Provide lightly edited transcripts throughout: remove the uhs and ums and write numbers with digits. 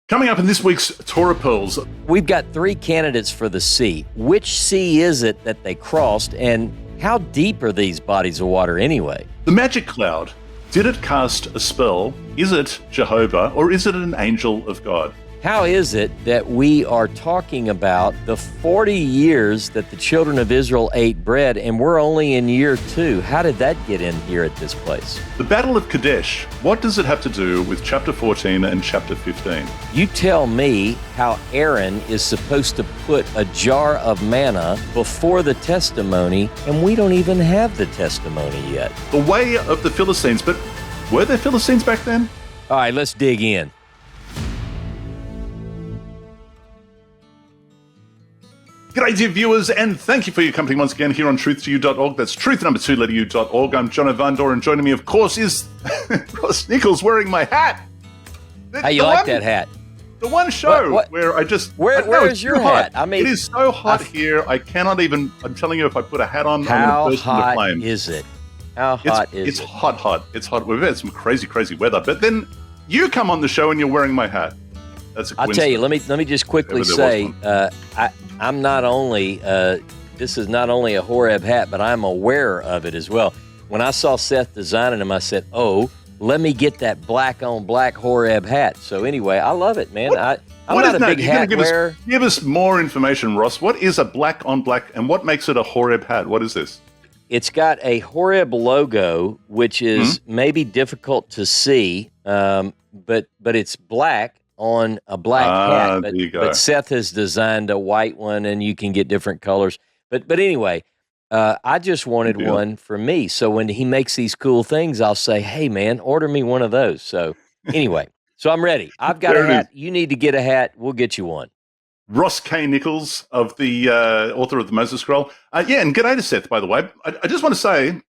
Coming up in this week's Torah Pearls. We've got 3 candidates for the sea. Which sea is it that they crossed, and how deep are these bodies of water anyway? The magic cloud. Did it cast a spell? Is it Jehovah, or is it an angel of God? How is it that we are talking about the 40 years that the children of Israel ate bread, and we're only in year 2? How did that get in here at this place? The Battle of Kadesh. What does it have to do with chapter 14 and chapter 15? You tell me how Aaron is supposed to put a jar of manna before the testimony, and we don't even have the testimony yet. The way of the Philistines. But were there Philistines back then? All right, let's dig in. G'day, dear viewers, and thank you for your company once again here on truth2u.org. That's truth2u.org. I'm Jono, Vandor, and joining me, of course, is Ross Nichols wearing my hat. How you like that hat? The one show where I just... Where is your hat? I mean, it is so hot here, I cannot even... I'm telling you, if I put a hat on, I'm going to burst into flames. How hot is it? How hot is it? It's hot. It's hot. We've had some crazy weather, but then you come on the show and you're wearing my hat. That's a coincidence. I'll tell you, let me just quickly say, I'm not only, this is not only a HOREB hat, but I'm aware of it as well. When I saw Seth designing them, I said, oh, let me get that black on black HOREB hat. So anyway, I love it, man. I'm not a big hat wearer. Give us more information, Ross. What is a black on black, and what makes it a HOREB hat? What is this? It's got a HOREB logo, which is maybe difficult to see, but it's black on a black hat, but Seth has designed a white one, and you can get different colors. But anyway, I just wanted one for me. So when he makes these cool things, I'll say, hey, man, order me one of those. So anyway, so I'm ready. I've got a hat. You need to get a hat. We'll get you one. Ross K. Nichols, of the author of the Moses Scroll. And g'day to Seth, by the way. I just want to say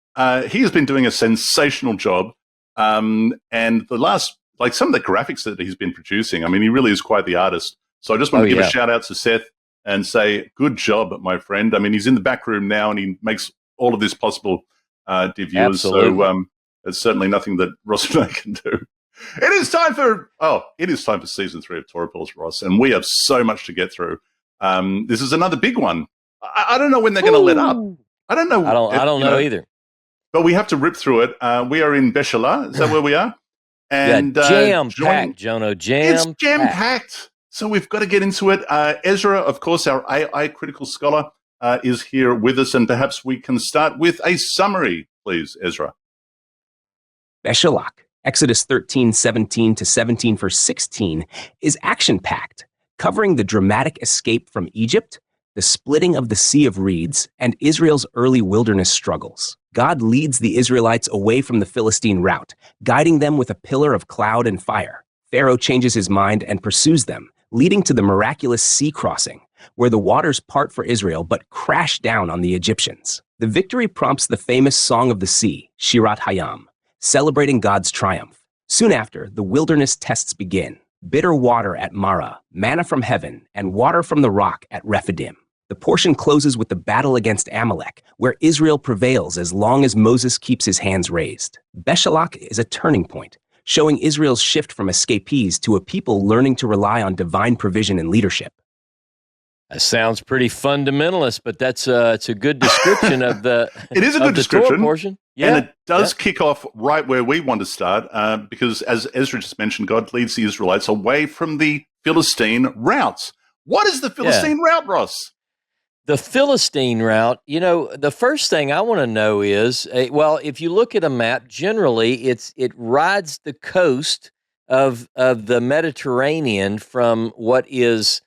he has been doing a sensational job. And the last... like some of the graphics that he's been producing, I mean, he really is quite the artist. So I just want to give a shout out to Seth and say, good job, my friend. I mean, he's in the back room now and he makes all of this possible, dear viewers. Absolutely. So there's certainly nothing that Ross and I can do. It is time for season 3 of Torah Pearls, Ross, and we have so much to get through. This is another big one. I don't know when they're going to let up. I don't know. I don't know either. But we have to rip through it. We are in Beshallach. Is that where we are? And jam-packed, Jono, It's jam-packed. So we've got to get into it. EZRA, of course, our AI critical scholar, is here with us, and perhaps we can start with a summary, please, EZRA. Beshallach, Exodus 13:17 to 17 verse 16, is action-packed, covering the dramatic escape from Egypt, the splitting of the Sea of Reeds, and Israel's early wilderness struggles. God leads the Israelites away from the Philistine route, guiding them with a pillar of cloud and fire. Pharaoh changes his mind and pursues them, leading to the miraculous sea crossing, where the waters part for Israel but crash down on the Egyptians. The victory prompts the famous Song of the Sea, Shirat Hayam, celebrating God's triumph. Soon after, the wilderness tests begin. Bitter water at Marah, manna from heaven, and water from the rock at Rephidim. The portion closes with the battle against Amalek, where Israel prevails as long as Moses keeps his hands raised. Beshallach is a turning point, showing Israel's shift from escapees to a people learning to rely on divine provision and leadership. That sounds pretty fundamentalist, but that's it's a good description of the it is a good description Torah portion. Yeah, and it does kick off right where we want to start, because as Ezra just mentioned, God leads the Israelites away from the Philistine routes. What is the Philistine route, Ross? The Philistine route, the first thing I want to know is, if you look at a map, generally it rides the coast of the Mediterranean from what is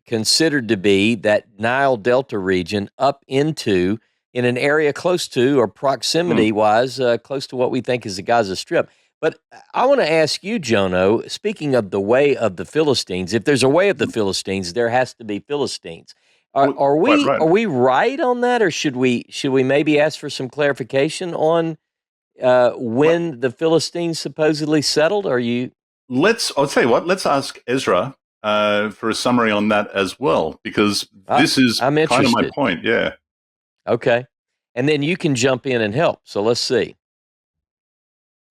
considered to be that Nile Delta region up into in an area close to, or proximity-wise, close to what we think is the Gaza Strip. But I want to ask you, Jono, speaking of the way of the Philistines, if there's a way of the Philistines, there has to be Philistines. Are we right on that, or should we maybe ask for some clarification on when the Philistines supposedly settled? I'll tell you what. Let's ask Ezra for a summary on that as well, because this is kind of my point. Yeah. Okay, and then you can jump in and help. So let's see.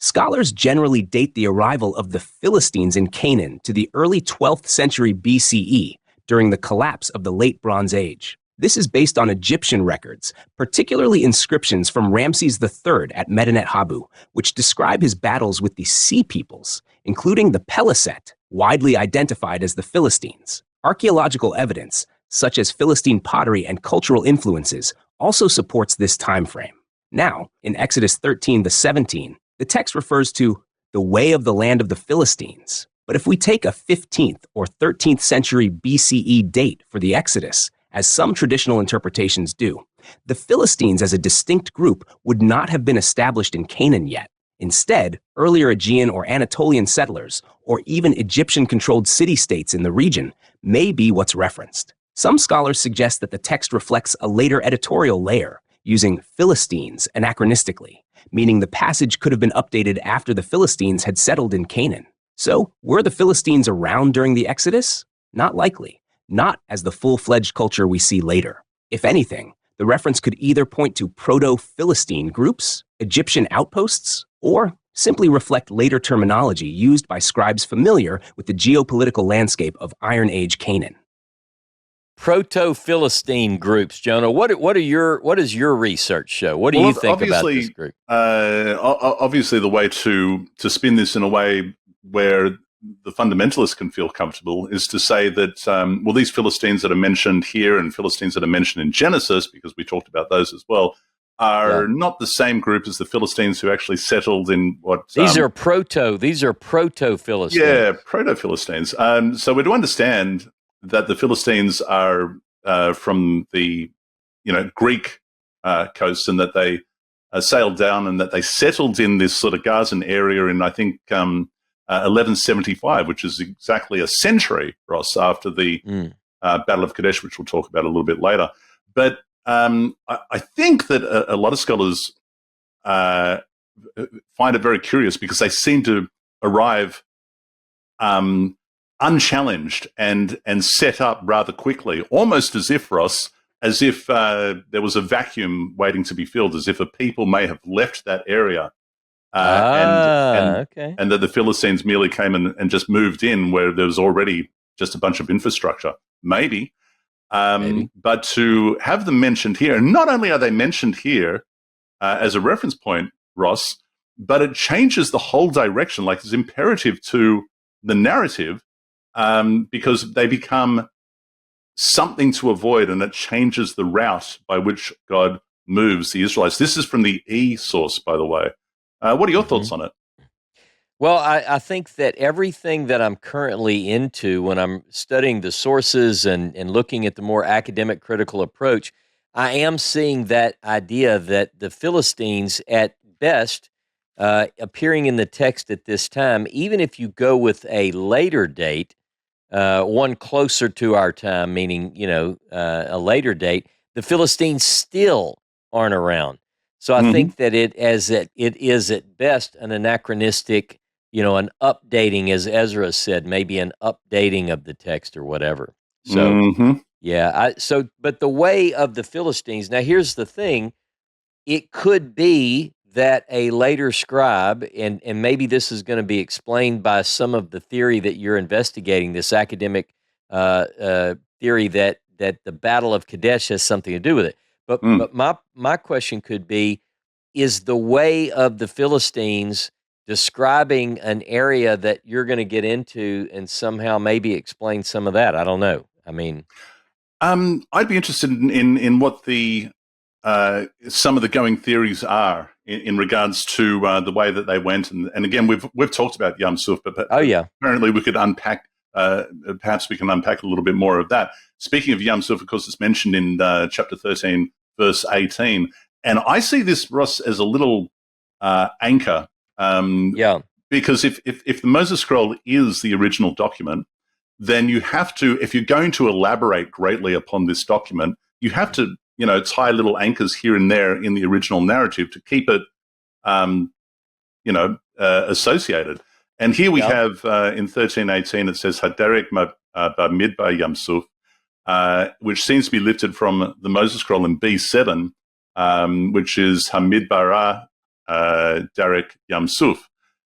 Scholars generally date the arrival of the Philistines in Canaan to the early 12th century BCE during the collapse of the Late Bronze Age. This is based on Egyptian records, particularly inscriptions from Ramses III at Medinet Habu, which describe his battles with the Sea Peoples, including the Peliset, widely identified as the Philistines. Archaeological evidence, such as Philistine pottery and cultural influences, also supports this time frame. Now, in Exodus 13 to 17, the text refers to the way of the land of the Philistines. But if we take a 15th or 13th century BCE date for the Exodus, as some traditional interpretations do, the Philistines as a distinct group would not have been established in Canaan yet. Instead, earlier Aegean or Anatolian settlers, or even Egyptian-controlled city-states in the region, may be what's referenced. Some scholars suggest that the text reflects a later editorial layer, using Philistines anachronistically, meaning the passage could have been updated after the Philistines had settled in Canaan. So, were the Philistines around during the Exodus? Not likely. Not as the full-fledged culture we see later. If anything, the reference could either point to proto-Philistine groups, Egyptian outposts, or simply reflect later terminology used by scribes familiar with the geopolitical landscape of Iron Age Canaan. Proto-Philistine groups, Jono. What does your research show? What do you think about this group? Obviously, the way to spin this in a way where the fundamentalists can feel comfortable is to say that, these Philistines that are mentioned here and Philistines that are mentioned in Genesis, because we talked about those as well, are not the same group as the Philistines who actually settled in what... These are proto-Philistines. Yeah, proto-Philistines. So we're to understand that the Philistines are from the Greek coast, and that they sailed down and that they settled in this sort of Gazan area in, I think, 1175, which is exactly a century, Ross, after the Battle of Kadesh, which we'll talk about a little bit later. But I think that a lot of scholars find it very curious because they seem to arrive unchallenged and set up rather quickly, almost as if, Ross, there was a vacuum waiting to be filled, as if a people may have left that area. And that the Philistines merely came and just moved in where there was already just a bunch of infrastructure. Maybe. But to have them mentioned here, and not only are they mentioned here as a reference point, Ross, but it changes the whole direction. Like, it's imperative to the narrative because they become something to avoid, and it changes the route by which God moves the Israelites. This is from the E source, by the way. What are your thoughts on it? Well, I think that everything that I'm currently into when I'm studying the sources and looking at the more academic critical approach, I am seeing that idea that the Philistines, at best, appearing in the text at this time, even if you go with a later date, one closer to our time, meaning, a later date, the Philistines still aren't around. So I think that it is at best an anachronistic, an updating, as Ezra said, maybe an updating of the text or whatever. So, but the way of the Philistines, now here's the thing, it could be that a later scribe, and maybe this is going to be explained by some of the theory that you're investigating, this academic theory that the Battle of Kadesh has something to do with it. But my question could be, is the way of the Philistines describing an area that you're going to get into and somehow maybe explain some of that? I don't know. I mean... I'd be interested in what the some of the going theories are in regards to the way that they went, and again we've talked about Yam Suf, but apparently we could unpack. Perhaps we can unpack a little bit more of that. Speaking of Yam Suf, of course, it's mentioned in chapter 13, verse 18, and I see this, Ross, as a little anchor. Because if the Moses Scroll is the original document, then you have to, if you're going to elaborate greatly upon this document, you have to, tie little anchors here and there in the original narrative to keep it, associated. And here we have in 1318, it says Haderek Bamidbar Yam Suf, which seems to be lifted from the Moses Scroll in B7, which is Hamidbara Derek Yam Suf.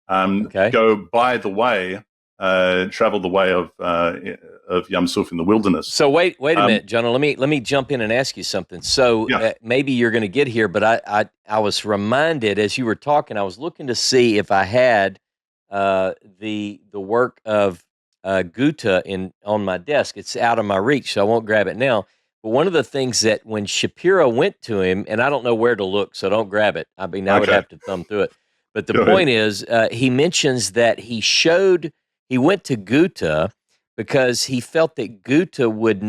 Okay. go by the way, travel the way of Yam Suf in the wilderness. So wait a minute, Jono. Let me jump in and ask you something. So maybe you're going to get here, but I was reminded as you were talking. I was looking to see if I had the work of Gutta on my desk. It's out of my reach, so I won't grab it now. But one of the things that when Shapiro went to him, and I don't know where to look, so don't grab it. I mean, I would have to thumb through it. But the point is, he mentions that he went to Gutta because he felt that Gutta would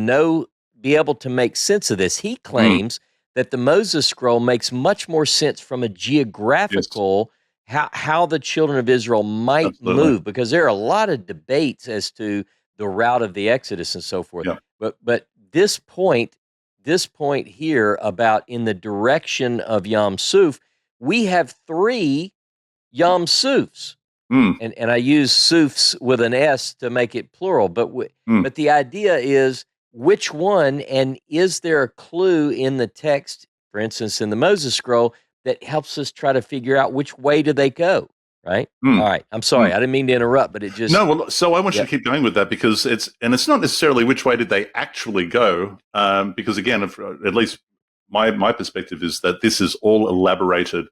be able to make sense of this. He claims that the Moses Scroll makes much more sense from a geographical how the children of Israel might move, because there are a lot of debates as to the route of the Exodus and so forth. Yeah. But this point here about in the direction of Yam Suf, we have 3 Yam Sufs. And I use Sufs with an S to make it plural. But the idea is which one, and is there a clue in the text, for instance, in the Moses Scroll, that helps us try to figure out which way do they go, right? All right. I'm sorry. I didn't mean to interrupt, but it just... No, well, so I want you to keep going with that, because it's not necessarily which way did they actually go, because again, at least my perspective is that this is all elaborated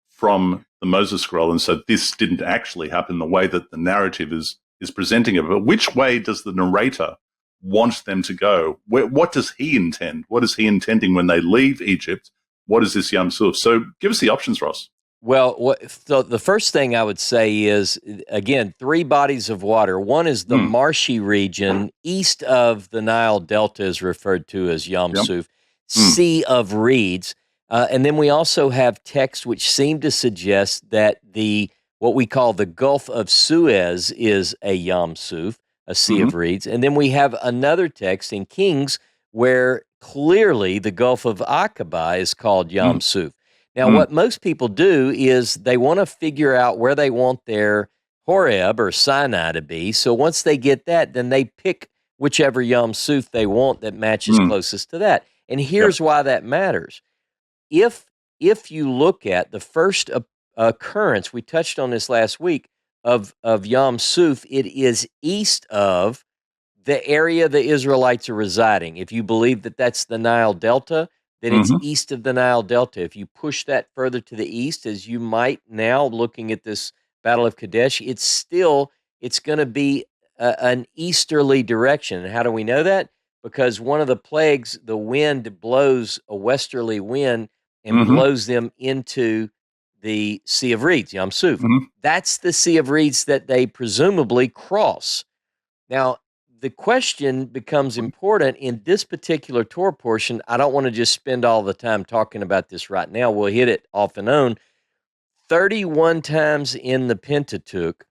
from the Moses Scroll, and so this didn't actually happen the way that the narrative is presenting it. But which way does the narrator want them to go? What does he intend? What is he intending when they leave Egypt? What is this Yam Suf? So give us the options, Ross. Well, so the first thing I would say is, again, 3 bodies of water. One is the marshy region east of the Nile Delta, is referred to as Yam Suf, Sea of Reeds. And then we also have texts which seem to suggest that what we call the Gulf of Suez is a Yam Suf, a Sea of Reeds. And then we have another text in Kings where clearly the Gulf of Aqaba is called Yam Suf. Now, what most people do is they want to figure out where they want their HOREB or Sinai to be. So once they get that, then they pick whichever Yam Suf they want that matches closest to that. And here's why that matters. If you look at the first occurrence, we touched on this last week, of Yam Suf, it is east of the area the Israelites are residing. If you believe that that's the Nile Delta, then it's east of the Nile Delta. If you push that further to the east, as you might now, looking at this Battle of Kadesh, it's going to be an easterly direction. And how do we know that? Because one of the plagues, the wind blows a westerly wind and blows them into the Sea of Reeds, Yam Suf. That's the Sea of Reeds that they presumably cross. Now, the question becomes important in this particular Torah portion. I don't want to just spend all the time talking about this right now. We'll hit it off and on. 31 times in the Pentateuch,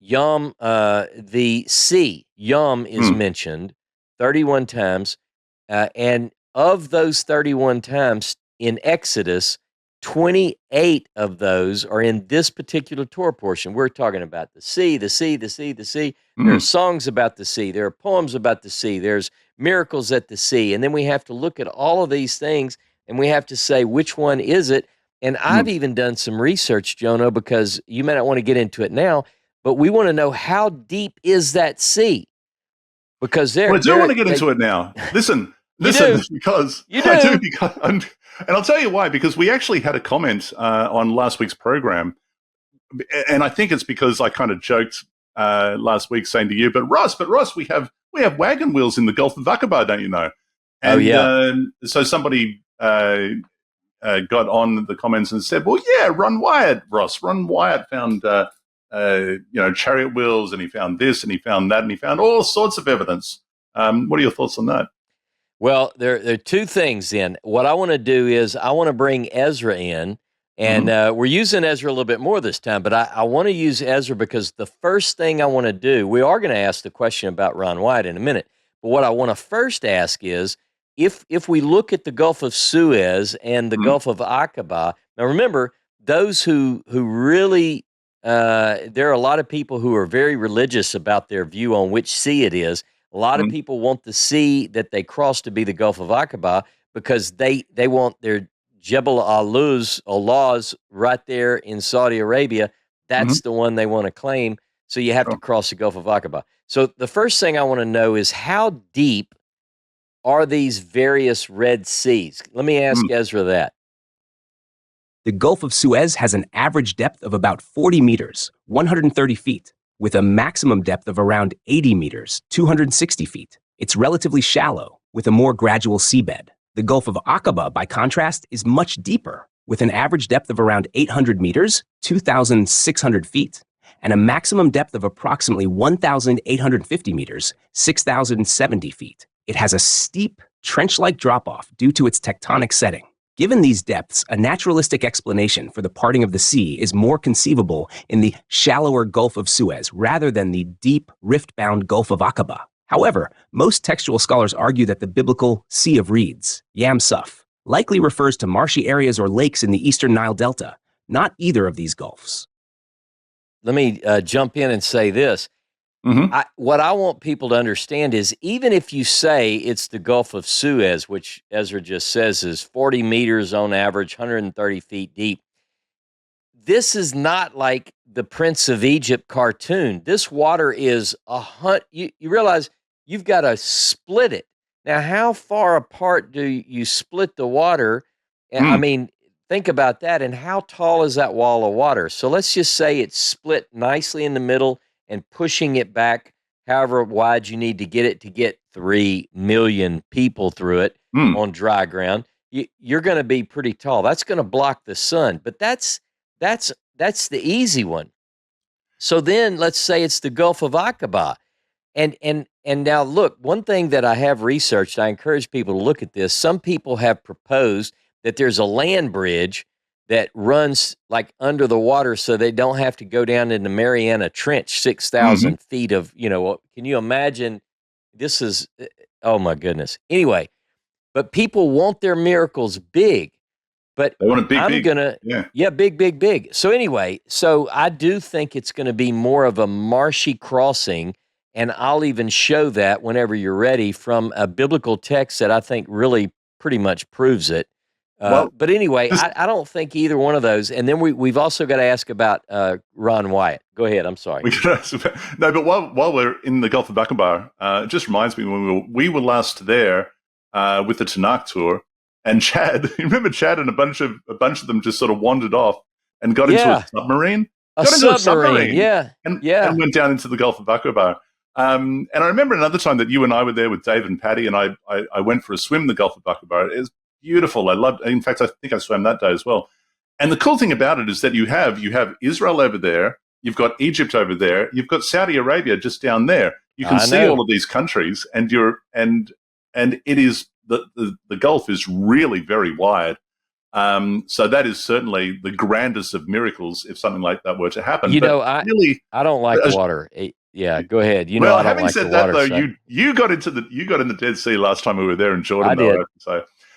the sea, Yam is mentioned 31 times. And of those 31 times in Exodus, 28 of those are in this particular Torah portion. We're talking about the sea, the sea, the sea, the sea. There are songs about the sea. There are poems about the sea. There's miracles at the sea. And then we have to look at all of these things, and we have to say, which one is it? And I've even done some research, Jono, because you may not want to get into it now, but we want to know, how deep is that sea? Because I do want to get into it now. Listen, because I do, and I'll tell you why, because we actually had a comment on last week's program, and I think it's because I kind of joked last week saying to you, but Ross, we have wagon wheels in the Gulf of Aqaba, don't you know? And so somebody got on the comments and said, well, yeah, Ron Wyatt found chariot wheels, and he found this, and he found that, and he found all sorts of evidence. What are your thoughts on that? Well, there are 2 things then. What I want to do is I want to bring EZRA in, and we're using EZRA a little bit more this time, but I want to use EZRA because the first thing I want to do, we are going to ask the question about Ron Wyatt in a minute, but what I want to first ask is, if we look at the Gulf of Suez and the Gulf of Aqaba, now remember, those who really, there are a lot of people who are very religious about their view on which sea it is. A lot of people want the sea that they cross to be the Gulf of Aqaba because they want their Jebel Allahs right there in Saudi Arabia. That's the one they want to claim. So you have to cross the Gulf of Aqaba. So the first thing I want to know is how deep are these various Red Seas? Let me ask Ezra that. The Gulf of Suez has an average depth of about 40 meters, 130 feet, with a maximum depth of around 80 meters, 260 feet. It's relatively shallow, with a more gradual seabed. The Gulf of Aqaba, by contrast, is much deeper, with an average depth of around 800 meters, 2,600 feet, and a maximum depth of approximately 1,850 meters, 6,070 feet. It has a steep, trench-like drop-off due to its tectonic setting. Given these depths, a naturalistic explanation for the parting of the sea is more conceivable in the shallower Gulf of Suez rather than the deep, rift-bound Gulf of Aqaba. However, most textual scholars argue that the biblical Sea of Reeds, Yam Suf, likely refers to marshy areas or lakes in the eastern Nile Delta, not either of these gulfs. Let me jump in and say this. What I want people to understand is even if you say it's the Gulf of Suez, which Ezra just says is 40 meters on average, 130 feet deep, this is not like the Prince of Egypt cartoon. This water is you realize you've got to split it. Now, how far apart do you split the water? I mean, think about that. And how tall is that wall of water? So let's just say it's split nicely in the middle and pushing it back however wide you need to get 3 million people through it on dry ground. You're going to be pretty tall. That's going to block the sun, but that's the easy one. So then let's say it's the Gulf of Aqaba. And now look, one thing that I have researched, I encourage people to look at this. Some people have proposed that there's a land bridge that runs like under the water so they don't have to go down in the Mariana Trench, 6,000 feet of, can you imagine? This is, oh my goodness. Anyway, but people want their miracles big. But they want it big, I'm big. gonna, big. So anyway, so I do think it's going to be more of a marshy crossing, and I'll even show that whenever you're ready from a biblical text that I think really pretty much proves it. But anyway, I don't think either one of those. And then we've also got to ask about Ron Wyatt. Go ahead. I'm sorry. No, but while we're in the Gulf of Aqaba, it just reminds me when we were last there with the Tanakh tour. And Chad, you remember Chad and a bunch of them just sort of wandered off and got into a submarine? A submarine, and went down into the Gulf of Aqaba. And I remember another time that you and I were there with Dave and Patty, and I went for a swim in the Gulf of Aqaba. It was beautiful. I loved. In fact, I think I swam that day as well. And the cool thing about it is that you have Israel over there, you've got Egypt over there, you've got Saudi Arabia just down there. You can see all of these countries, and it is. The Gulf is really very wide. So that is certainly the grandest of miracles if something like that were to happen. I don't like water. Go ahead. I don't having like said the that, water, though, you got in the Dead Sea last time we were there in Jordan. I did.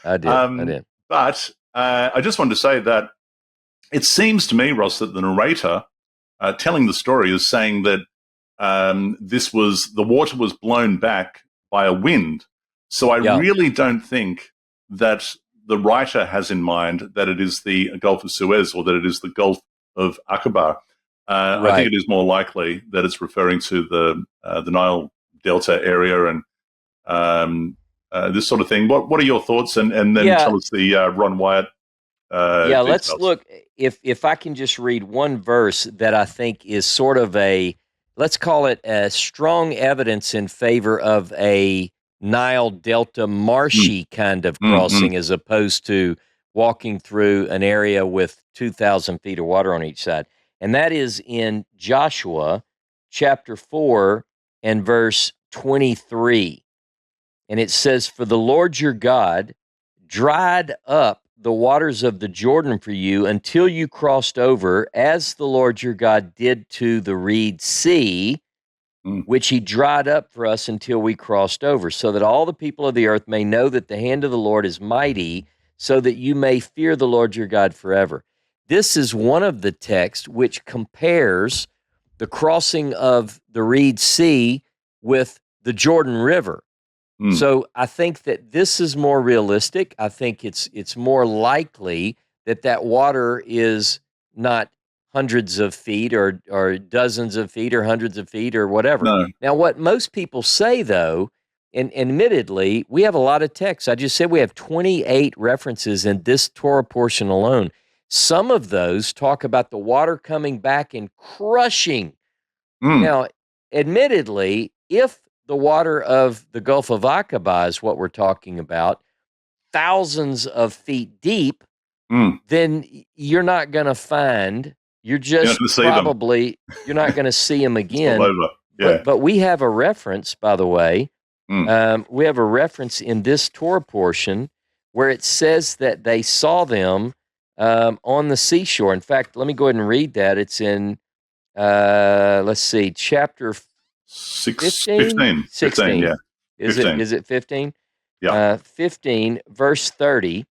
I did. But I just wanted to say that it seems to me, Ross, that the narrator telling the story is saying that the water was blown back by a wind. So I really don't think that the writer has in mind that it is the Gulf of Suez or that it is the Gulf of Aqaba. I think it is more likely that it's referring to the Nile Delta area and this sort of thing. What are your thoughts? And then tell us the Ron Wyatt. Details. Let's look. If I can just read one verse that I think is sort of let's call it a strong evidence in favor of a Nile Delta marshy kind of crossing as opposed to walking through an area with 2,000 feet of water on each side. And that is in Joshua chapter 4 and verse 23. And it says, "For the Lord your God dried up the waters of the Jordan for you until you crossed over, as the Lord your God did to the Reed Sea, which he dried up for us until we crossed over, so that all the people of the earth may know that the hand of the Lord is mighty, so that you may fear the Lord your God forever." This is one of the texts which compares the crossing of the Reed Sea with the Jordan River. So I think that this is more realistic. I think it's more likely that water is not hundreds of feet or dozens of feet or hundreds of feet or whatever. No. Now, what most people say, though, and admittedly, we have a lot of texts. I just said we have 28 references in this Torah portion alone. Some of those talk about the water coming back and crushing. Now, admittedly, if the water of the Gulf of Aqaba is what we're talking about, thousands of feet deep, then you're not going to find, you're just probably, you're not going to see them again. Yeah. But we have a reference, by the way. We have a reference in this Torah portion where it says that they saw them on the seashore. In fact, let me go ahead and read that. It's in, let's see, chapter 15? 15, yeah. Is 15. it 15? Yeah. 15, verse 30.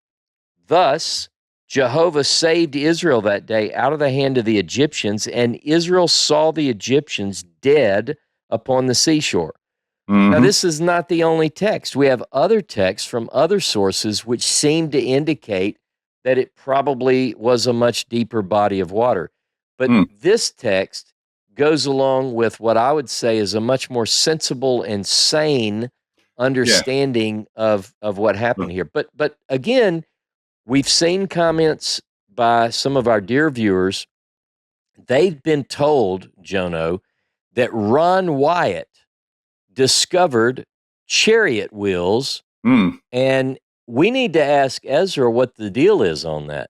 Thus, Jehovah saved Israel that day out of the hand of the Egyptians, and Israel saw the Egyptians dead upon the seashore. Now, this is not the only text. We have other texts from other sources which seem to indicate that it probably was a much deeper body of water. But this text goes along with what I would say is a much more sensible and sane understanding of what happened here. But again, we've seen comments by some of our dear viewers. They've been told, Jono, that Ron Wyatt discovered chariot wheels, and we need to ask Ezra what the deal is on that.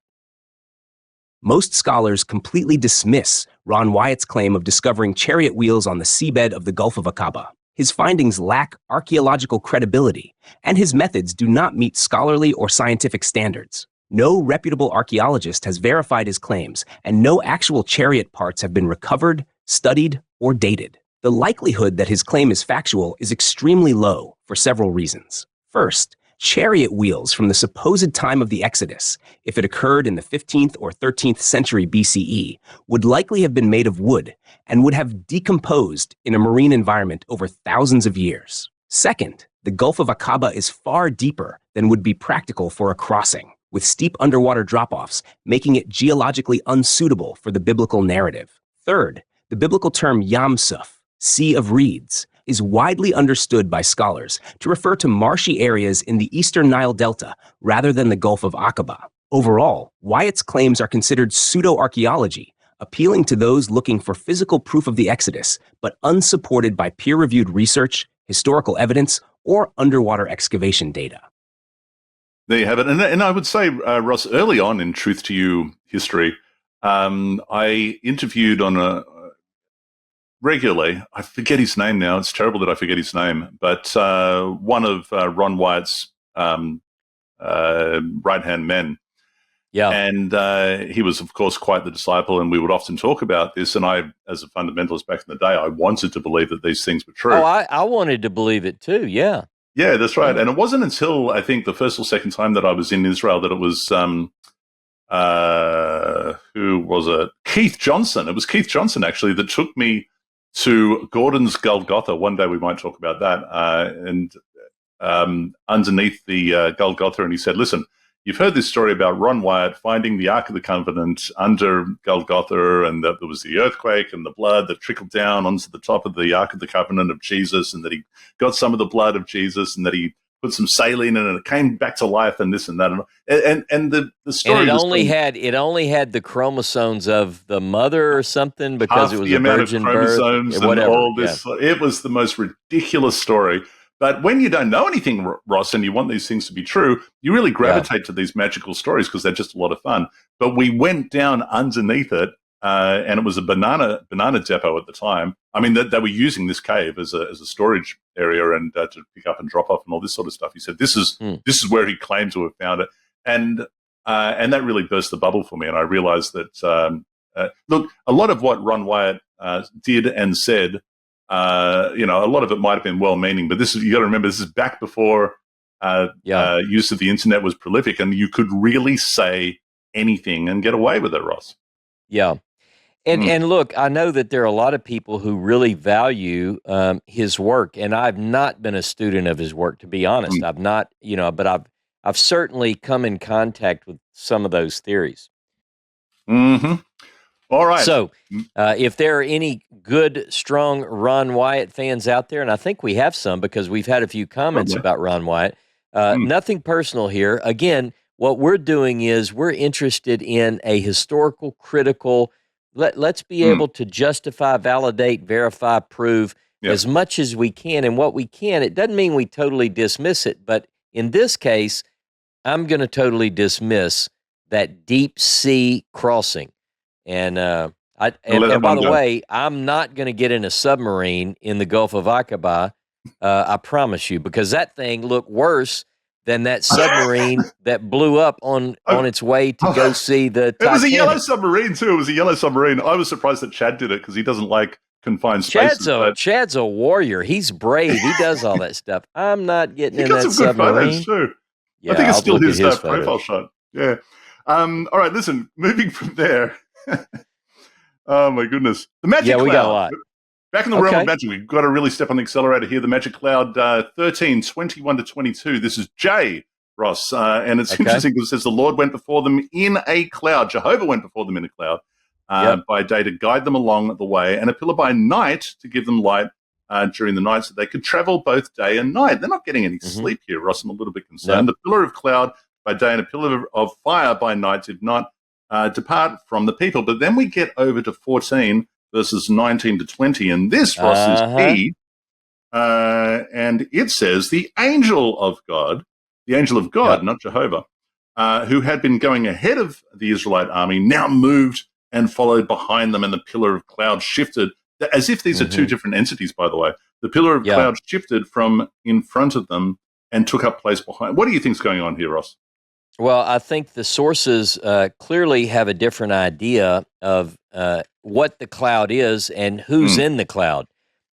Most scholars completely dismiss Ron Wyatt's claim of discovering chariot wheels on the seabed of the Gulf of Aqaba. His findings lack archaeological credibility, and his methods do not meet scholarly or scientific standards. No reputable archaeologist has verified his claims, and no actual chariot parts have been recovered, studied, or dated. The likelihood that his claim is factual is extremely low for several reasons. First, chariot wheels from the supposed time of the Exodus, if it occurred in the 15th or 13th century BCE, would likely have been made of wood and would have decomposed in a marine environment over thousands of years. Second, the Gulf of Aqaba is far deeper than would be practical for a crossing, with steep underwater drop-offs, making it geologically unsuitable for the biblical narrative. Third, the biblical term Yam Suf, Sea of Reeds, is widely understood by scholars to refer to marshy areas in the eastern Nile Delta rather than the Gulf of Aqaba. Overall, Wyatt's claims are considered pseudo-archaeology, appealing to those looking for physical proof of the Exodus, but unsupported by peer-reviewed research, historical evidence, or underwater excavation data. There you have it. And I would say, Ross, early on in Truth to You history, I interviewed on regularly, I forget his name now, it's terrible that I forget his name, but one of Ron Wyatt's right-hand men. Yeah. And he was, of course, quite the disciple, and we would often talk about this. And I, as a fundamentalist back in the day, I wanted to believe that these things were true. Oh, I wanted to believe it too, yeah. Yeah, that's right. And it wasn't until, I think, the first or second time that I was in Israel that it was, who was it? Keith Johnson. It was Keith Johnson, actually, that took me to Gordon's Golgotha. One day we might talk about that. And underneath the Golgotha, and he said, listen, you've heard this story about Ron Wyatt finding the Ark of the Covenant under Golgotha, and that there was the earthquake and the blood that trickled down onto the top of the Ark of the Covenant of Jesus, and that he got some of the blood of Jesus, and that he put some saline in it, and it came back to life, and this and that, and the story. And it only had the chromosomes of the mother or something because it was a virgin birth or whatever. All this, it was the most ridiculous story. But when you don't know anything, Ross, and you want these things to be true, you really gravitate to these magical stories because they're just a lot of fun. But we went down underneath it, and it was a banana depot at the time. I mean, they were using this cave as a storage area and to pick up and drop off and all this sort of stuff. He said, "This is where he claimed to have found it," and that really burst the bubble for me. And I realized that look, a lot of what Ron Wyatt did and said. A lot of it might have been well-meaning, but you got to remember, this is back before use of the internet was prolific, and you could really say anything and get away with it, Ross. Yeah. And look, I know that there are a lot of people who really value his work, and I've not been a student of his work, to be honest. I've not, but I've certainly come in contact with some of those theories. Mm-hmm. All right. So, if there are any good, strong Ron Wyatt fans out there, and I think we have some because we've had a few comments Probably. about Ron Wyatt, nothing personal here. Again, what we're doing is we're interested in a historical, critical, let's be able to justify, validate, verify, prove as much as we can. And what we can, it doesn't mean we totally dismiss it, but in this case, I'm going to totally dismiss that deep sea crossing. And by the way, I'm not going to get in a submarine in the Gulf of Aqaba. I promise you, because that thing looked worse than that submarine that blew up on its way to go see the Titanic. It was a yellow submarine too. It was a yellow submarine. I was surprised that Chad did it because he doesn't like confined spaces. Chad's a warrior. He's brave. He does all that stuff. I'm not getting in that submarine. He got some good photos too. Yeah, I think it's still his profile shot. Yeah. All right, listen, moving from there. Oh, my goodness. The Magic Cloud. We got a lot. Back in the realm of magic, we've got to really step on the accelerator here. The Magic Cloud 13, 21 to 22. This is Jay, Ross. And it's interesting because it says the Lord went before them in a cloud. Jehovah went before them in a cloud by day to guide them along the way, and a pillar by night to give them light during the night so they could travel both day and night. They're not getting any sleep here, Ross. I'm a little bit concerned. The pillar of cloud by day and a pillar of fire by night did not depart from the people. But then we get over to 14 verses 19 to 20, and this, Ross, is key. And it says, the angel of God, not Jehovah, who had been going ahead of the Israelite army, now moved and followed behind them, and the pillar of cloud shifted, as if these are two different entities, by the way. The pillar of cloud shifted from in front of them and took up place behind. What do you think is going on here, Ross? Well, I think the sources clearly have a different idea of what the cloud is and who's in the cloud.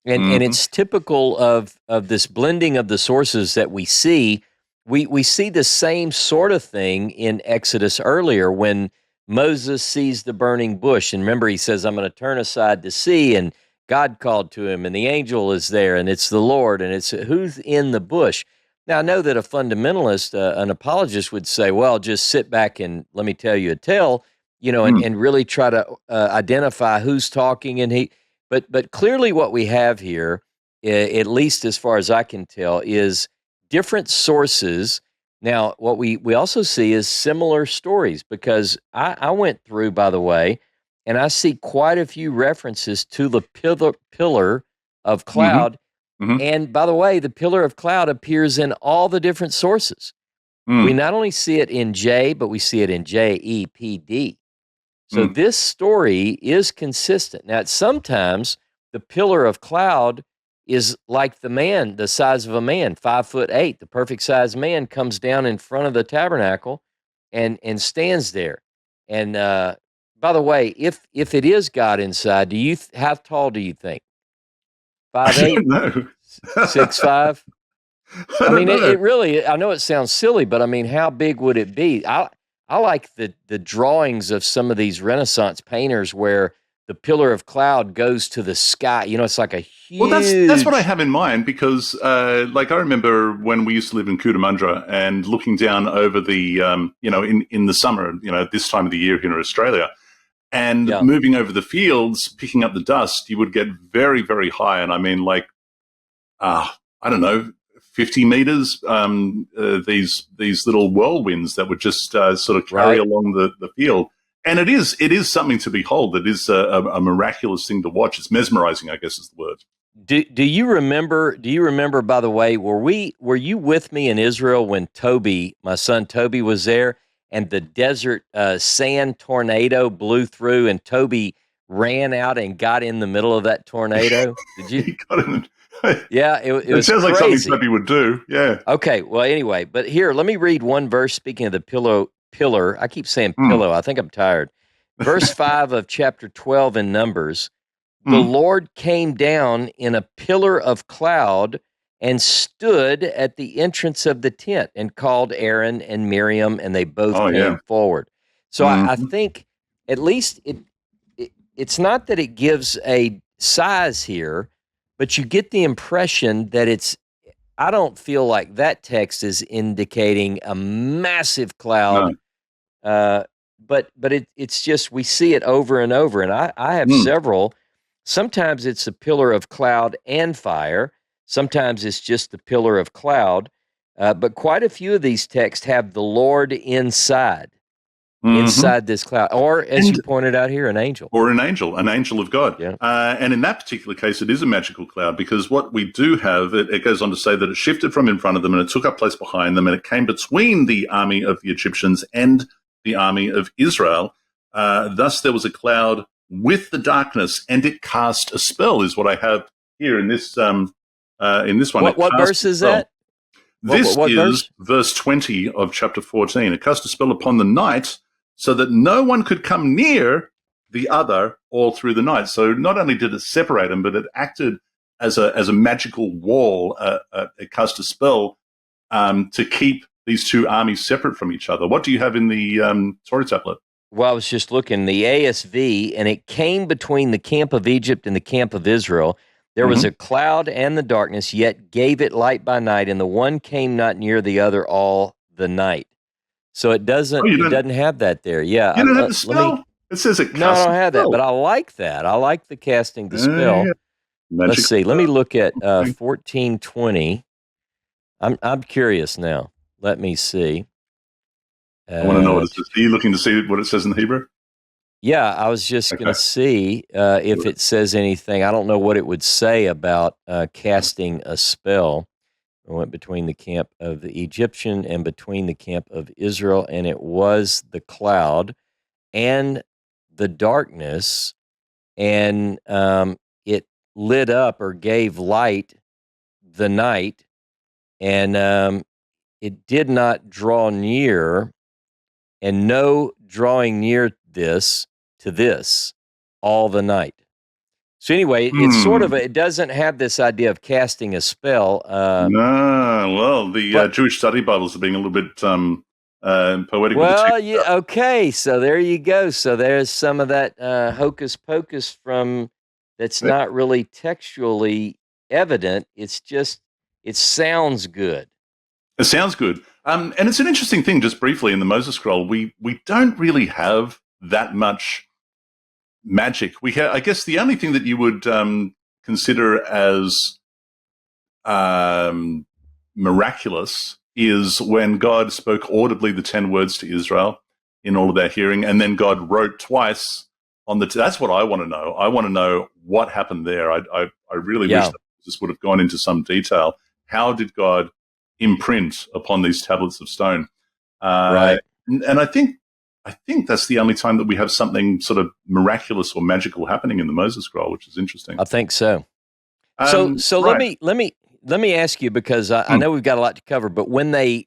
And it's typical of this blending of the sources that we see. We see the same sort of thing in Exodus earlier when Moses sees the burning bush. And remember, he says, I'm going to turn aside to see. And God called to him, and the angel is there, and it's the Lord, and it's who's in the bush. Now, I know that a fundamentalist, an apologist would say, well, just sit back and let me tell you a tale, and really try to identify who's talking. But clearly what we have here, at least as far as I can tell, is different sources. Now, what we also see is similar stories, because I went through, by the way, and I see quite a few references to the pillar of cloud. And by the way, the pillar of cloud appears in all the different sources. We not only see it in J, but we see it in JEPD. So this story is consistent. Now, sometimes the pillar of cloud is like the man, the size of a man, 5'8". The perfect size man comes down in front of the tabernacle and stands there. And by the way, if it is God inside, how tall do you think? 5'8", no. 6'5". I mean, it really, I know it sounds silly, but I mean, how big would it be? I like the drawings of some of these Renaissance painters where the pillar of cloud goes to the sky. It's like a huge... Well, that's what I have in mind, because I remember when we used to live in Cootamundra and looking down over the, in the summer, this time of the year here in Australia, and moving over the fields, picking up the dust, you would get very, very high. And I mean, I don't know, 50 meters, these little whirlwinds that would just sort of carry along the field. And it is something to behold. It is a miraculous thing to watch. It's mesmerizing, I guess is the word. Do you remember, by the way, were you with me in Israel when my son Toby was there, and the desert sand tornado blew through, and Toby ran out and got in the middle of that tornado? Did you? He got in. Yeah, it was sounds crazy. Like something Toby would do. Yeah. Okay. Well, anyway, but here, let me read one verse. Speaking of the pillar, I keep saying pillow. I think I'm tired. Verse 5 of chapter 12 in Numbers. The Lord came down in a pillar of cloud and stood at the entrance of the tent and called Aaron and Miriam, and they both came forward. So I think at least it's not that it gives a size here, but you get the impression that I don't feel like that text is indicating a massive cloud it's just we see it over and over, and I have several. Sometimes it's a pillar of cloud and fire. Sometimes it's just the pillar of cloud. But quite a few of these texts have the Lord inside this cloud, or as you pointed out here, an angel. Or an angel of God. Yeah. And in that particular case, it is a magical cloud, because what we do have, it goes on to say that it shifted from in front of them and it took up place behind them, and it came between the army of the Egyptians and the army of Israel. Thus there was a cloud with the darkness, and it cast a spell, is what I have here in this one. What verse is that? This is verse 20 of chapter 14. It cast a spell upon the night, so that no one could come near the other all through the night. So not only did it separate them, but it acted as a magical wall. It cast a spell to keep these two armies separate from each other. What do you have in the Torah tablet? Well, I was just looking, the ASV, and it came between the camp of Egypt and the camp of Israel. There was a cloud and the darkness, yet gave it light by night, and the one came not near the other all the night. So it doesn't have that there. Yeah. You don't have the spell? It says it. No, I don't have that, but I like that. I like the casting the spell. Let's see. Let me look at 1420. I'm curious now. Let me see. I want to know what it says. Are you looking to see what it says in Hebrew? Yeah, I was just going to see if it says anything. I don't know what it would say about casting a spell. I went between the camp of the Egyptian and between the camp of Israel, and it was the cloud and the darkness, and it lit up or gave light the night, and it did not draw near, and no drawing near to this all the night. So anyway, it's sort of it doesn't have this idea of casting a spell. No, well, the Jewish study Bibles are being a little bit poetic. Well, yeah, okay, so there you go. So there's some of that hocus pocus that's not really textually evident. It's just it sounds good. It sounds good, and it's an interesting thing. Just briefly, in the Moses Scroll, we don't really have that much magic. I guess the only thing that you would consider as miraculous is when God spoke audibly the 10 words to Israel in all of their hearing, and then God wrote twice on the. That's what I want to know. I want to know what happened there. I really wish that this would have gone into some detail. How did God imprint upon these tablets of stone? Right. And I think that's the only time that we have something sort of miraculous or magical happening in the Moses Scroll, which is interesting. I think so. So right. let me ask you, because I know we've got a lot to cover, but when they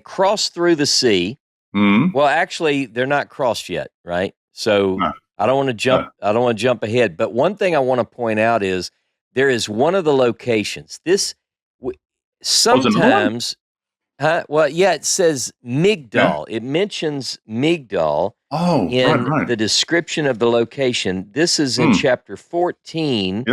cross through the sea, well, actually they're not crossed yet, right? So I don't want to jump. I don't want to jump ahead. But one thing I want to point out is there is one of the locations. Sometimes. Well, yeah, it says Migdal. Yeah. It mentions Migdal in the description of the location. This is in chapter 14,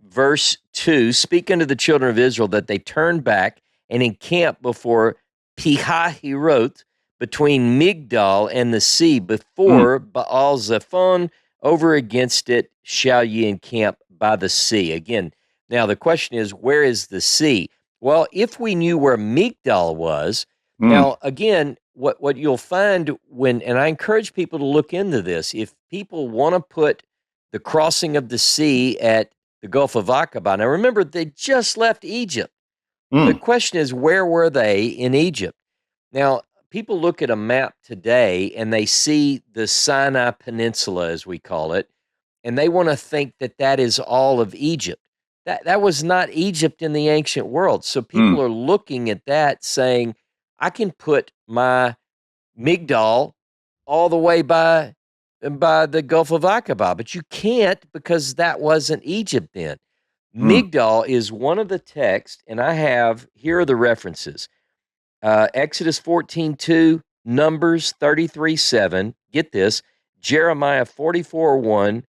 verse 2. Speak unto the children of Israel that they turn back and encamp before Pihahirot, between Migdal and the sea, before Baal Zephon, over against it shall ye encamp by the sea. Again, now the question is, where is the sea? Well, if we knew where Migdal was, now again, what you'll find and I encourage people to look into this, if people want to put the crossing of the sea at the Gulf of Aqaba, now remember, they just left Egypt. The question is, where were they in Egypt? Now, people look at a map today and they see the Sinai Peninsula, as we call it, and they want to think that is all of Egypt. That was not Egypt in the ancient world. So people are looking at that saying, I can put my Migdal all the way by the Gulf of Aqaba, but you can't, because that wasn't Egypt then. Migdal is one of the texts, and here are the references. Exodus 14:2, Numbers 33:7, get this, Jeremiah 44:1,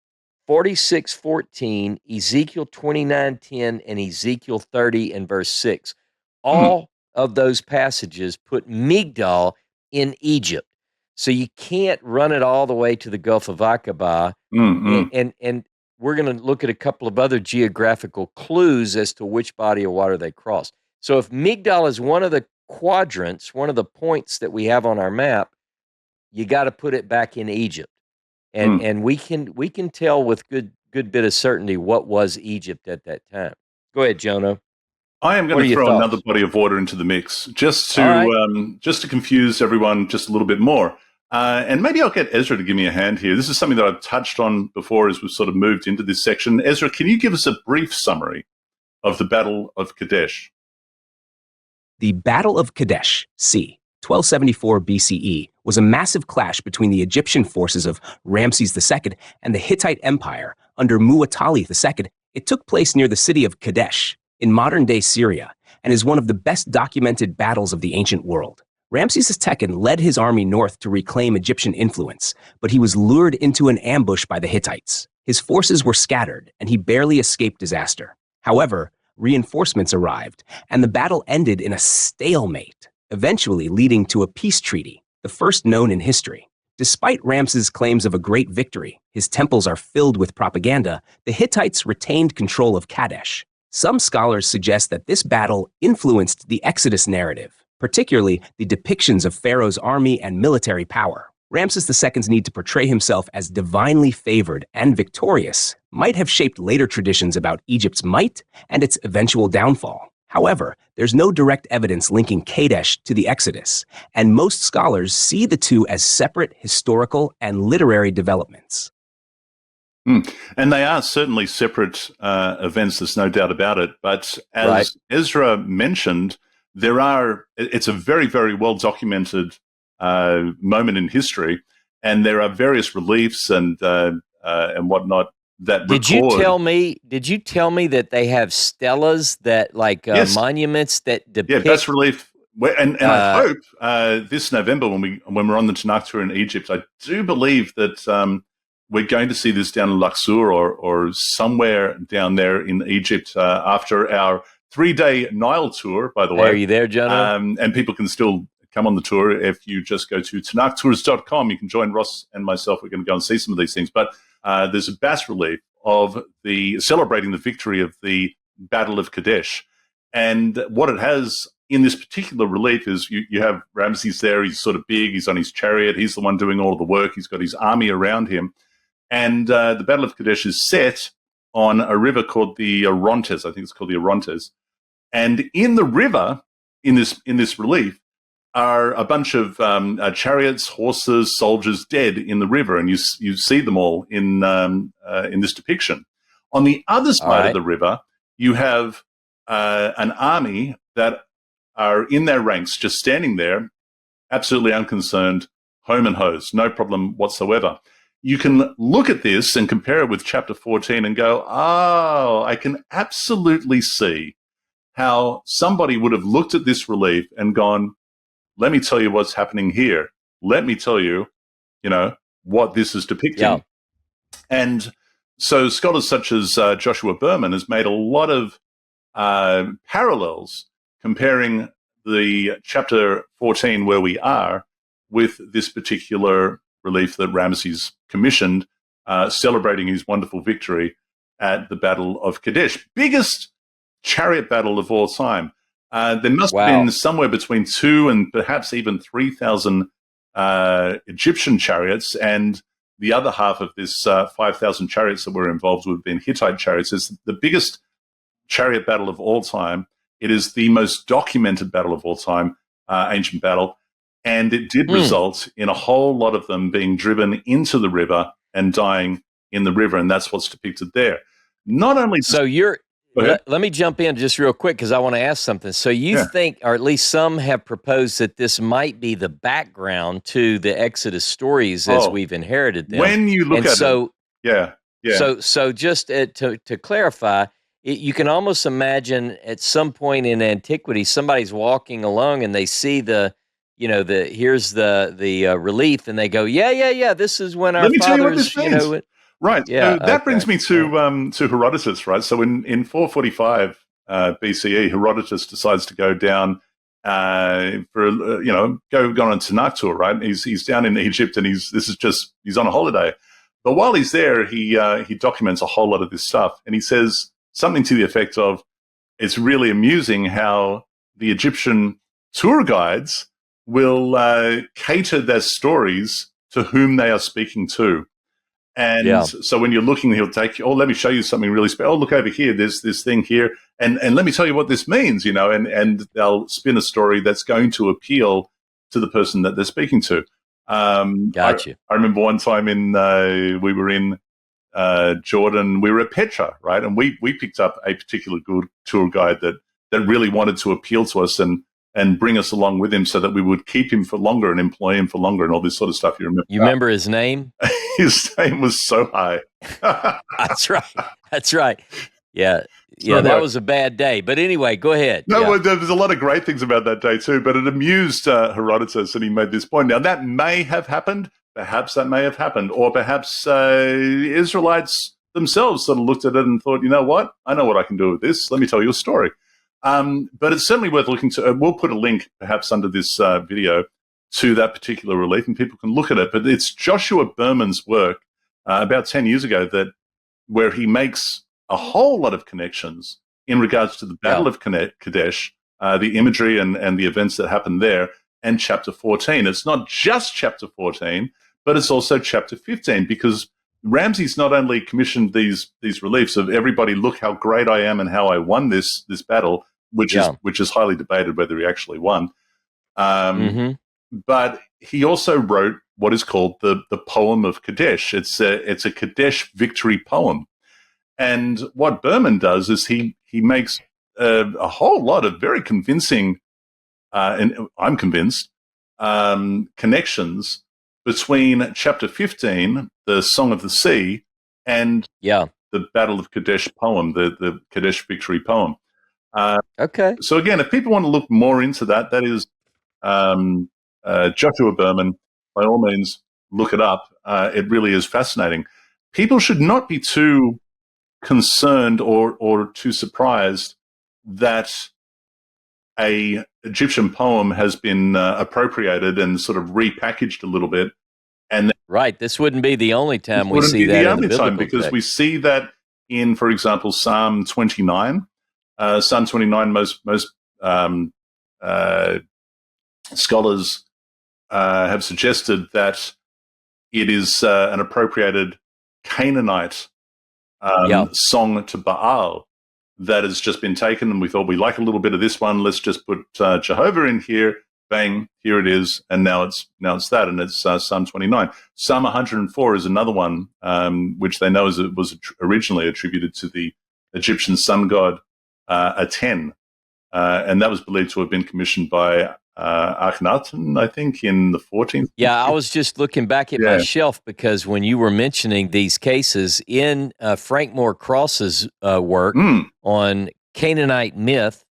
46:14, Ezekiel 29:10, and Ezekiel 30 and verse 6. All of those passages put Migdal in Egypt. So you can't run it all the way to the Gulf of Aqaba. And we're going to look at a couple of other geographical clues as to which body of water they cross. So if Migdal is one of the quadrants, one of the points that we have on our map, you got to put it back in Egypt. And we can tell with good bit of certainty what was Egypt at that time. Go ahead, Jono. I am going to throw another body of water into the mix just to confuse everyone just a little bit more. And maybe I'll get Ezra to give me a hand here. This is something that I've touched on before as we've sort of moved into this section. Ezra, can you give us a brief summary of the Battle of Kadesh? The Battle of Kadesh, c. 1274 BCE, was a massive clash between the Egyptian forces of Ramses II and the Hittite Empire under Muwatalli II. It took place near the city of Kadesh in modern-day Syria and is one of the best documented battles of the ancient world. Ramses II led his army north to reclaim Egyptian influence, but he was lured into an ambush by the Hittites. His forces were scattered, and he barely escaped disaster. However, reinforcements arrived, and the battle ended in a stalemate, eventually leading to a peace treaty, the first known in history. Despite Ramses' claims of a great victory, his temples are filled with propaganda, the Hittites retained control of Kadesh. Some scholars suggest that this battle influenced the Exodus narrative, particularly the depictions of Pharaoh's army and military power. Ramses II's need to portray himself as divinely favored and victorious might have shaped later traditions about Egypt's might and its eventual downfall. However, there's no direct evidence linking Kadesh to the Exodus, and most scholars see the two as separate historical and literary developments. And they are certainly separate events, there's no doubt about it. But as Ezra mentioned, it's a very, very well-documented moment in history, and there are various reliefs and whatnot that Did you tell me that they have stelas that yes. Monuments that depict bas relief? And I hope this November when we're on the Tanakh tour in Egypt, I do believe that we're going to see this down in Luxor or somewhere down there in Egypt after our 3-day Nile tour, by the way. Are you there, Jono? And people can still come on the tour if you just go to TanakhTours.com. You can join Ross and myself. We're going to go and see some of these things. But there's a bas relief of celebrating the victory of the Battle of Kadesh. And what it has in this particular relief is you have Ramses there. He's sort of big. He's on his chariot. He's the one doing all of the work. He's got his army around him. And the Battle of Kadesh is set on a river called the Orontes. I think it's called the Orontes. And in the river, in this relief, are a bunch of chariots, horses, soldiers dead in the river, and you see them all in this depiction. On the other side of the river, you have an army that are in their ranks, just standing there, absolutely unconcerned, home and hose, no problem whatsoever. You can look at this and compare it with chapter 14 and go, oh, I can absolutely see how somebody would have looked at this relief and gone, let me tell you what's happening here. Let me tell you, what this is depicting. Yeah. And so scholars such as Joshua Berman has made a lot of parallels comparing the chapter 14 where we are with this particular relief that Ramses commissioned, celebrating his wonderful victory at the Battle of Kadesh. Biggest chariot battle of all time. There must have been somewhere between 2,000 and perhaps even 3,000 Egyptian chariots, and the other half of this 5,000 chariots that were involved would have been Hittite chariots. It's the biggest chariot battle of all time. It is the most documented battle of all time, ancient battle, and it did result in a whole lot of them being driven into the river and dying in the river, and that's what's depicted there. Not only let me jump in just real quick because I want to ask something. So you think, or at least some have proposed, that this might be the background to the Exodus stories as we've inherited them. When you look at it, So just to clarify, you can almost imagine at some point in antiquity, somebody's walking along and they see here's the relief, and they go, yeah, this is when our fathers, Right. Yeah, so that brings me to Herodotus, right? So in 445 BCE, Herodotus decides to go down for gone on a Tanakh tour, right? He's down in Egypt, and he's on a holiday. But while he's there, he documents a whole lot of this stuff, and he says something to the effect of, "It's really amusing how the Egyptian tour guides will cater their stories to whom they are speaking to." And so when you're looking, he'll take you, "Oh, let me show you something really special. Oh, look over here. There's this thing here. And let me tell you what this means," and they'll spin a story that's going to appeal to the person that they're speaking to. Gotcha. I remember one time we were in Jordan, we were at Petra, right? And we picked up a particular good tour guide that really wanted to appeal to us and bring us along with him so that we would keep him for longer and employ him for longer and all this sort of stuff. You remember his name? His name was so high. That's right. Yeah. Yeah, that was a bad day. But anyway, go ahead. No, well, there's a lot of great things about that day too, but it amused Herodotus, and he made this point. Now, that may have happened. Perhaps that may have happened. Or perhaps Israelites themselves sort of looked at it and thought, "You know what? I know what I can do with this. Let me tell you a story." But it's certainly worth looking to. We'll put a link perhaps under this video to that particular relief, and people can look at it. But it's Joshua Berman's work about 10 years ago where he makes a whole lot of connections in regards to the Battle of Kadesh, the imagery and the events that happened there, and chapter 14. It's not just chapter 14, but it's also chapter 15, because Ramses not only commissioned these reliefs of "Everybody, look how great I am and how I won this battle," which is highly debated whether he actually won. But he also wrote what is called the poem of Kadesh. It's a Kadesh victory poem. And what Berman does is he makes a whole lot of very convincing, and I'm convinced, connections between chapter 15, the Song of the Sea, and the Battle of Kadesh poem, the Kadesh victory poem. Okay. So again, if people want to look more into that, that is Joshua Berman. By all means, look it up. It really is fascinating. People should not be too concerned or too surprised that a Egyptian poem has been appropriated and sort of repackaged a little bit. And right, this wouldn't be the only time we see that in the biblical because text. we see that in, for example, Psalm 29. Psalm 29, most scholars have suggested that it is an appropriated Canaanite song to Baal that has just been taken, and we thought, we like a little bit of this one, let's just put Jehovah in here. Bang, here it is, and now it's that, and it's Psalm 29. Psalm 104 is another one, which they know was originally attributed to the Egyptian sun god Aten, and that was believed to have been commissioned by Akhenaten, I think, in the 14th. Yeah, I was just looking back at my shelf, because when you were mentioning these cases in Frank Moore Cross's work on Canaanite myth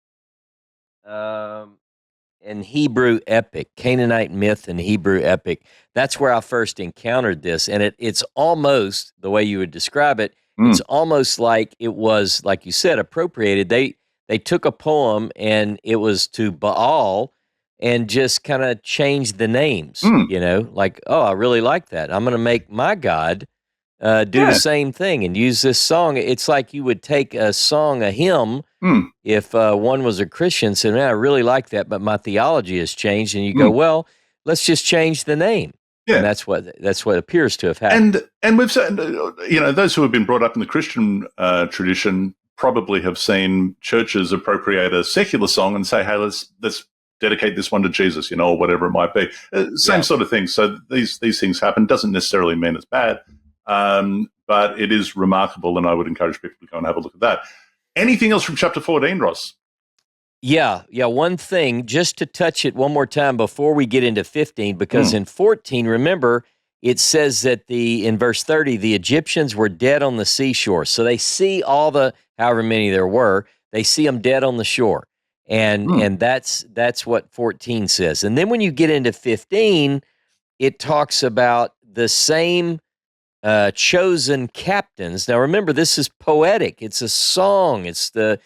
and Hebrew epic, Canaanite myth and Hebrew epic, that's where I first encountered this. And it's almost, the way you would describe it, it's almost like it was, like you said, appropriated. They took a poem and it was to Baal and just kind of changed the names, like, oh, I really like that. I'm going to make my God do the same thing and use this song. It's like you would take a song, a hymn, if one was a Christian, said, "Man, I really like that, but my theology has changed." And you go, "Well, let's just change the name." Yeah. And that's what appears to have happened. And we've said, those who have been brought up in the Christian tradition probably have seen churches appropriate a secular song and say, "Hey, let's dedicate this one to Jesus," or whatever it might be. Same sort of thing. So these things happen. Doesn't necessarily mean it's bad, but it is remarkable, and I would encourage people to go and have a look at that. Anything else from chapter 14, Ross? Yeah. One thing, just to touch it one more time before we get into 15, because in 14, remember, it says that in verse 30, the Egyptians were dead on the seashore. So they see all the, however many there were, they see them dead on the shore. And that's what 14 says. And then when you get into 15, it talks about the same chosen captains. Now remember, this is poetic. It's a song. It's the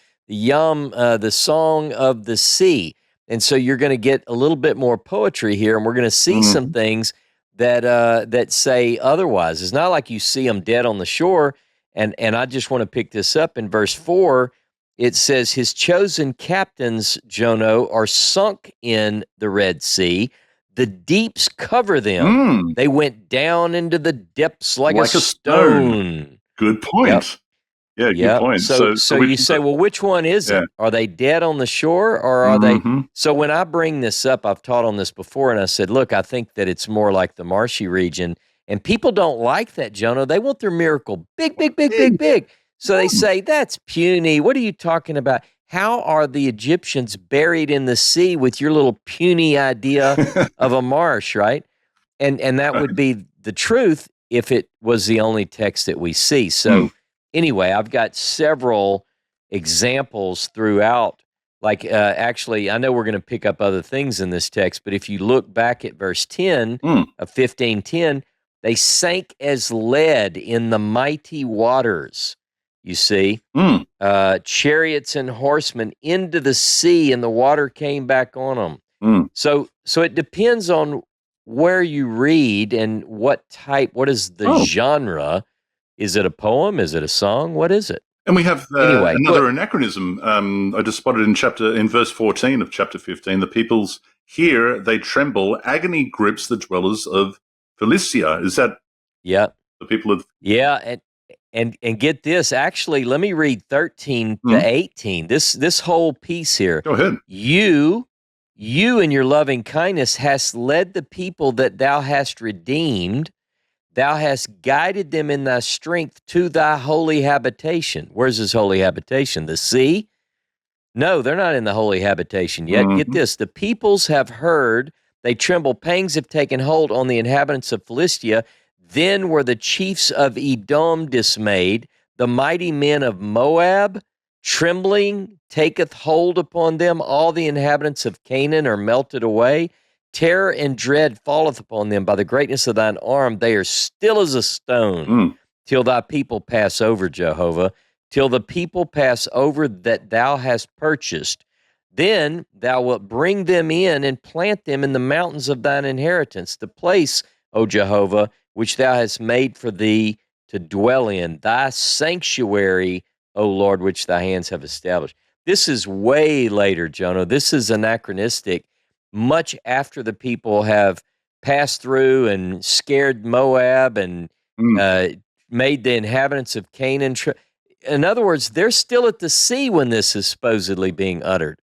song of the sea. And so you're going to get a little bit more poetry here, and we're going to see some things that say otherwise. It's not like you see them dead on the shore. And I just want to pick this up in verse 4. It says, his chosen captains, Jono, are sunk in the Red Sea. The deeps cover them. They went down into the depths like a stone. Good point. Yeah, good point. So you say, well, which one is it? Are they dead on the shore, or are they? So when I bring this up, I've taught on this before, and I said, look, I think that it's more like the marshy region, and people don't like that, Jono. They want their miracle big, big, big, big, big. So they say, that's puny. What are you talking about? How are the Egyptians buried in the sea with your little puny idea of a marsh, right? And that would be the truth if it was the only text that we see. So anyway, I've got several examples throughout. Like, actually, I know we're going to pick up other things in this text, but if you look back at verse 10 of 15:10, they sank as lead in the mighty waters. You see, chariots and horsemen into the sea, and the water came back on them. So it depends on where you read and what is the genre. Is it a poem? Is it a song? What is it? And we have another anachronism. I just spotted in verse 14 of chapter 15. The peoples hear, they tremble. Agony grips the dwellers of Philistia. Is that the people of? Yeah, and get this. Actually, let me read 13 to 18. This whole piece here. Go ahead. You in your loving kindness hast led the people that thou hast redeemed. Thou hast guided them in thy strength to thy holy habitation. Where's his holy habitation? The sea? No, they're not in the holy habitation yet. Get this. The peoples have heard, they tremble, pangs have taken hold on the inhabitants of Philistia. Then were the chiefs of Edom dismayed. The mighty men of Moab, trembling, taketh hold upon them. All the inhabitants of Canaan are melted away. Terror and dread falleth upon them by the greatness of thine arm. They are still as a stone till thy people pass over, Jehovah, till the people pass over that thou hast purchased. Then thou wilt bring them in and plant them in the mountains of thine inheritance, the place, O Jehovah, which thou hast made for thee to dwell in, thy sanctuary, O Lord, which thy hands have established. This is way later, Jono. This is anachronistic, much after the people have passed through and scared Moab and made the inhabitants of Canaan. In other words, they're still at the sea when this is supposedly being uttered.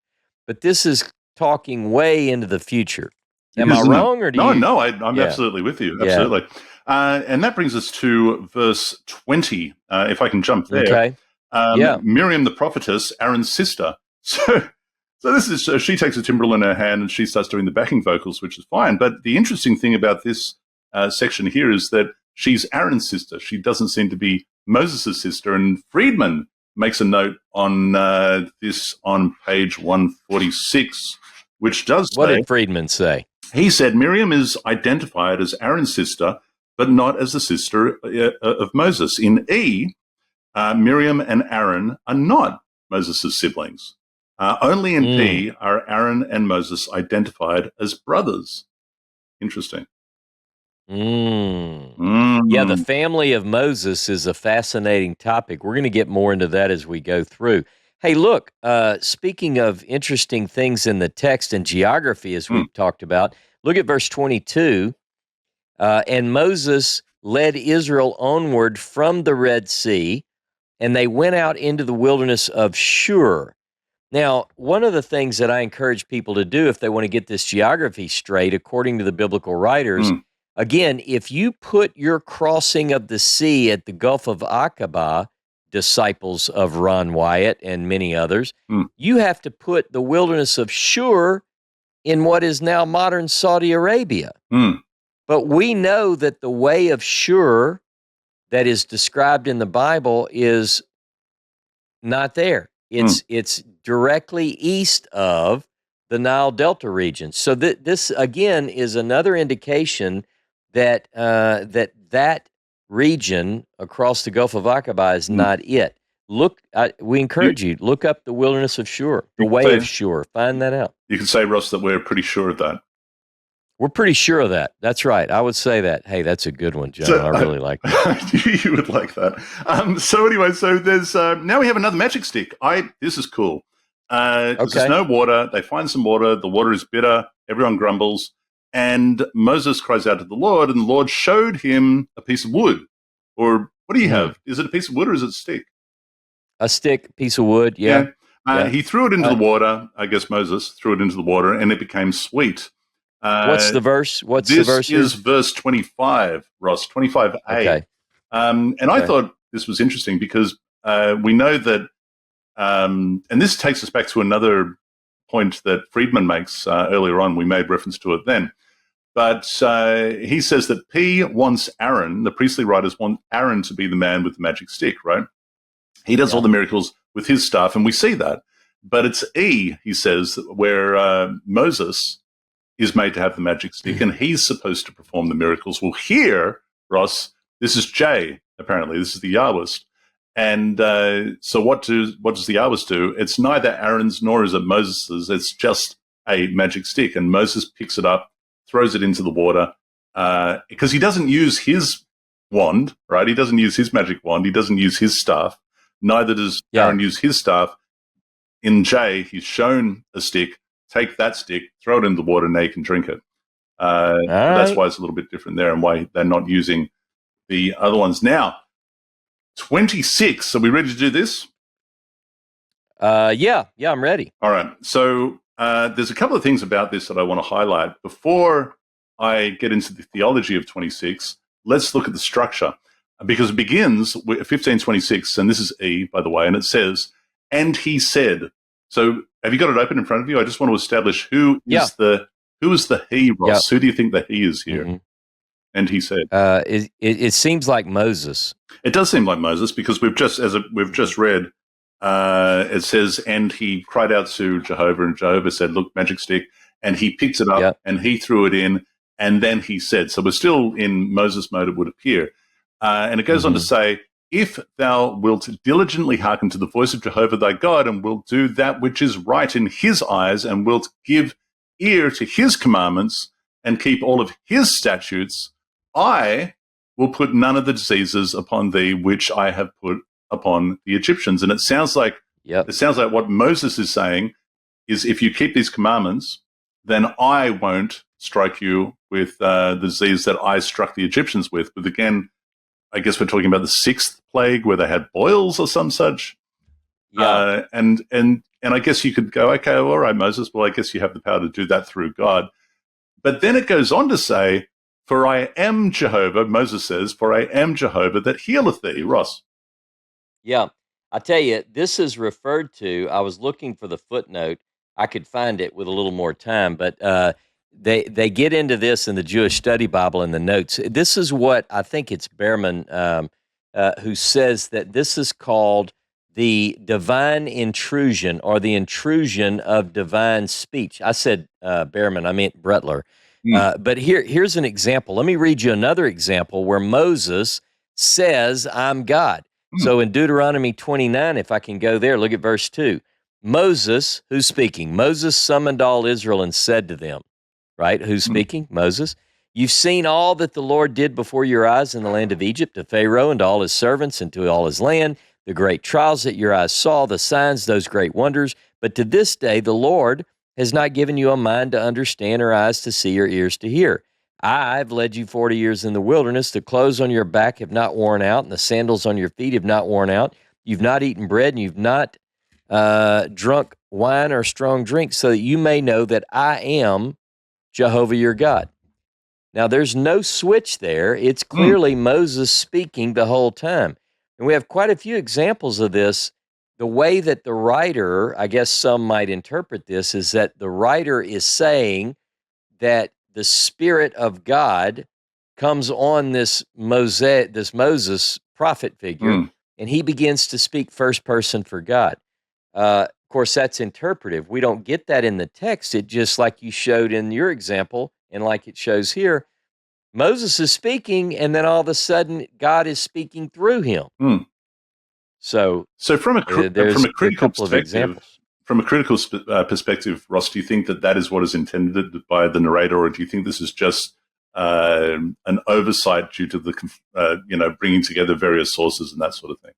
But this is talking way into the future. Am I wrong? Or No, I'm absolutely with you. Absolutely. And that brings us to verse 20, if I can jump there. Okay. Miriam the prophetess, Aaron's sister. So this is, she takes a timbrel in her hand and she starts doing the backing vocals, which is fine. But the interesting thing about this section here is that she's Aaron's sister. She doesn't seem to be Moses' sister. And Friedman makes a note on this on page 146, which does say... What did Friedman say? He said, Miriam is identified as Aaron's sister, but not as the sister of Moses. In E, Miriam and Aaron are not Moses' siblings. Only in P are Aaron and Moses identified as brothers. Interesting. Yeah, the family of Moses is a fascinating topic. We're going to get more into that as we go through. Hey, look, speaking of interesting things in the text and geography, as we've talked about, look at verse 22. And Moses led Israel onward from the Red Sea, and they went out into the wilderness of Shur. Now, one of the things that I encourage people to do if they want to get this geography straight, according to the biblical writers, again, if you put your crossing of the sea at the Gulf of Aqaba, disciples of Ron Wyatt and many others, you have to put the wilderness of Shur in what is now modern Saudi Arabia. But we know that the way of Shur that is described in the Bible is not there. It's directly east of the Nile Delta region. So this again is another indication that that region across the Gulf of Aqaba is not it. Look, we encourage you, look up the wilderness of Shur, the way of Shur. Find that out. You can say, Ross, that we're pretty sure of that. We're pretty sure of that. That's right. I would say that. Hey, that's a good one, Jono. I really like that. You would like that. So anyway, so there's now we have another magic stick. This is cool. There's no water. They find some water. The water is bitter. Everyone grumbles. And Moses cries out to the Lord, and the Lord showed him a piece of wood. Or what do you have? Is it a piece of wood or is it a stick? A stick, piece of wood, yeah. He threw it into the water. I guess Moses threw it into the water, and it became sweet. What's the verse? This is verse 25, Ross, 25a. Okay. I thought this was interesting because we know that, and this takes us back to another point that Friedman makes earlier on. We made reference to it then. But he says that P wants Aaron, the priestly writers want Aaron to be the man with the magic stick, right? He does all the miracles with his staff, and we see that. But it's E, he says, where Moses is made to have the magic stick, and he's supposed to perform the miracles. Well, here, Ross, this is J, apparently. This is the Yahwist. And so what does the Yahwist do? It's neither Aaron's nor is it Moses's. It's just a magic stick. And Moses picks it up, throws it into the water, because he doesn't use his wand, right? He doesn't use his magic wand. He doesn't use his staff. Neither does Aaron use his staff. In J, he's shown a stick. Take that stick, throw it in the water, and they can drink it. That's why it's a little bit different there and why they're not using the other ones. Now, 26. Are we ready to do this? Yeah, I'm ready. All right. So there's a couple of things about this that I want to highlight. Before I get into the theology of 26, let's look at the structure. Because it begins with 1526, and this is E, by the way, and it says, and he said. So have you got it open in front of you? I just want to establish who is the he, Ross? Who do you think the he is here? Mm-hmm. And he said. It seems like Moses. It does seem like Moses because we've just read, it says, and he cried out to Jehovah, and Jehovah said, look, magic stick, and he picked it up and he threw it in, and then he said. So we're still in Moses mode, it would appear. And it goes on to say, if thou wilt diligently hearken to the voice of Jehovah thy God, and wilt do that which is right in his eyes, and wilt give ear to his commandments, and keep all of his statutes, I will put none of the diseases upon thee which I have put upon the Egyptians. And it sounds like what Moses is saying is, if you keep these commandments, then I won't strike you with the disease that I struck the Egyptians with. But again, I guess we're talking about the sixth plague where they had boils or some such. And I guess you could go, okay, all right, Moses, well, I guess you have the power to do that through God. But then it goes on to say, for I am Jehovah, Moses says, for I am Jehovah that healeth thee. Ross. Yeah, I tell you, this is referred to, I was looking for the footnote. I could find it with a little more time, but they get into this in the Jewish Study Bible in the notes. This is what I think it's Behrman who says that this is called the divine intrusion, or the intrusion of divine speech. I said Behrman, I meant Brettler. But here's an example. Let me read you another example where Moses says, I'm God. So in Deuteronomy 29, if I can go there, look at verse 2. Moses, who's speaking? Moses summoned all Israel and said to them, right? Who's speaking? Moses. You've seen all that the Lord did before your eyes in the land of Egypt, to Pharaoh and to all his servants and to all his land, the great trials that your eyes saw, the signs, those great wonders. But to this day, the Lord has not given you a mind to understand, or eyes to see, or ears to hear. I've led you 40 years in the wilderness. The clothes on your back have not worn out, and the sandals on your feet have not worn out. You've not eaten bread, and you've not drunk wine or strong drink, so that you may know that I am Jehovah your God. Now, there's no switch there. It's clearly Moses speaking the whole time. And we have quite a few examples of this. The way that the writer, I guess some might interpret this, is that the writer is saying that the Spirit of God comes on this Moses prophet figure, and he begins to speak first person for God. Of course, that's interpretive. We don't get that in the text. It just, like you showed in your example, and like it shows here, Moses is speaking, and then all of a sudden, God is speaking through him. So from a critical perspective, from a critical perspective, Ross, do you think that is what is intended by the narrator, or do you think this is just an oversight due to the bringing together various sources and that sort of thing?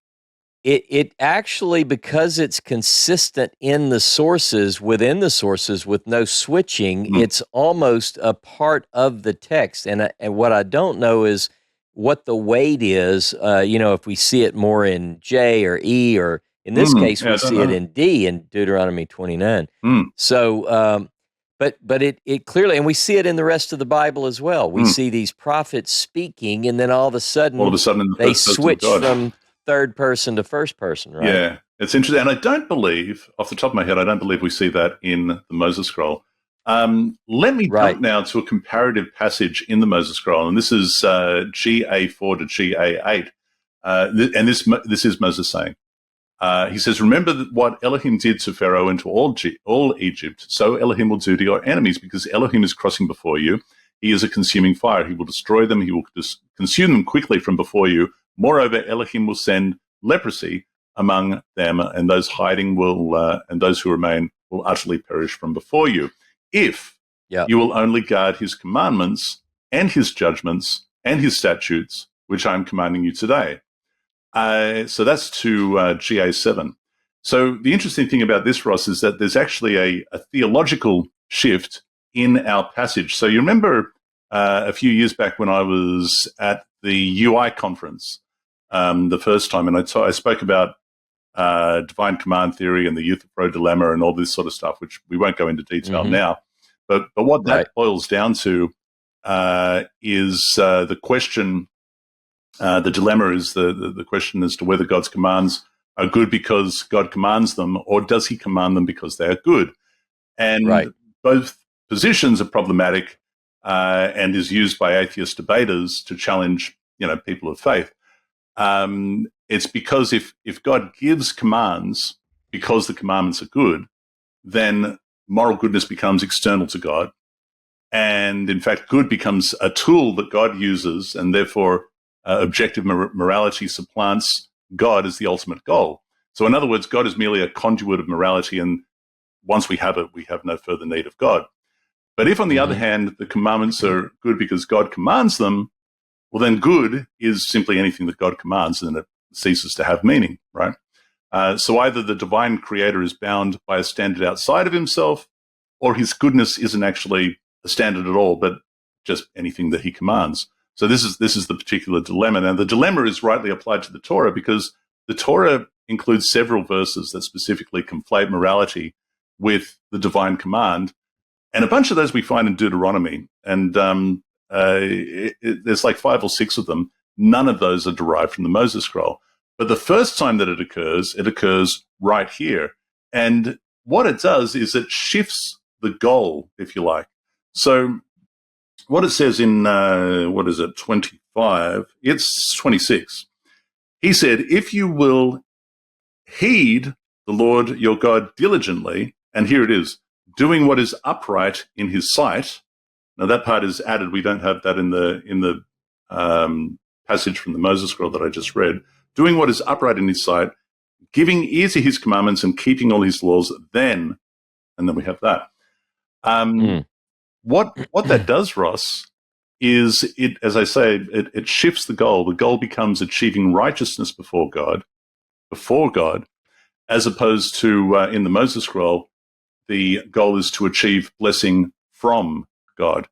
It actually, because it's consistent in the sources, within the sources with no switching, it's almost a part of the text. And what I don't know is what the weight is, if we see it more in J or E, or in this case, we see it in D in Deuteronomy 29. So, but it clearly, and we see it in the rest of the Bible as well. We see these prophets speaking, and then all of a sudden they switch from third person to first person, right? Yeah, it's interesting. And I don't believe, off the top of my head, we see that in the Moses Scroll. Let me jump now to a comparative passage in the Moses Scroll, and this is GA4 to GA8. And this is Moses saying, he says, "Remember what Elohim did to Pharaoh and to all Egypt, so Elohim will do to your enemies, because Elohim is crossing before you. He is a consuming fire. He will destroy them. He will consume them quickly from before you. Moreover, Elohim will send leprosy among them, and those hiding and those who remain will utterly perish from before you. If you will only guard his commandments and his judgments and his statutes, which I am commanding you today." So that's to GA7. So the interesting thing about this, Ross, is that there's actually a theological shift in our passage. So you remember a few years back when I was at the UI conference, the first time, and I spoke about divine command theory and the Euthyphro dilemma and all this sort of stuff, which we won't go into detail now. But what that boils down to is the question. The dilemma is the question as to whether God's commands are good because God commands them, or does he command them because they are good? And both positions are problematic and is used by atheist debaters to challenge people of faith. It's because if God gives commands because the commandments are good, then moral goodness becomes external to God. And in fact, good becomes a tool that God uses, and therefore objective morality supplants God as the ultimate goal. So in other words, God is merely a conduit of morality, and once we have it, we have no further need of God. But if, on the other hand, the commandments are good because God commands them, well, then good is simply anything that God commands, and it ceases to have meaning, right? So either the divine creator is bound by a standard outside of himself, or his goodness isn't actually a standard at all, but just anything that he commands. So this is the particular dilemma. Now, the dilemma is rightly applied to the Torah because the Torah includes several verses that specifically conflate morality with the divine command, and a bunch of those we find in Deuteronomy. And there's like 5 or 6 of them. None of those are derived from the Moses Scroll. But the first time that it occurs right here. And what it does is it shifts the goal, if you like. So what it says in, 25? It's 26. He said, "If you will heed the Lord your God diligently," and here it is, "doing what is upright in his sight." Now that part is added. We don't have that in the passage from the Moses Scroll that I just read. "Doing what is upright in his sight, giving ear to his commandments and keeping all his laws, then," and then we have that. What that does, Ross, is it, as I say, it shifts the goal. The goal becomes achieving righteousness before God, as opposed to in the Moses Scroll, the goal is to achieve blessing from God.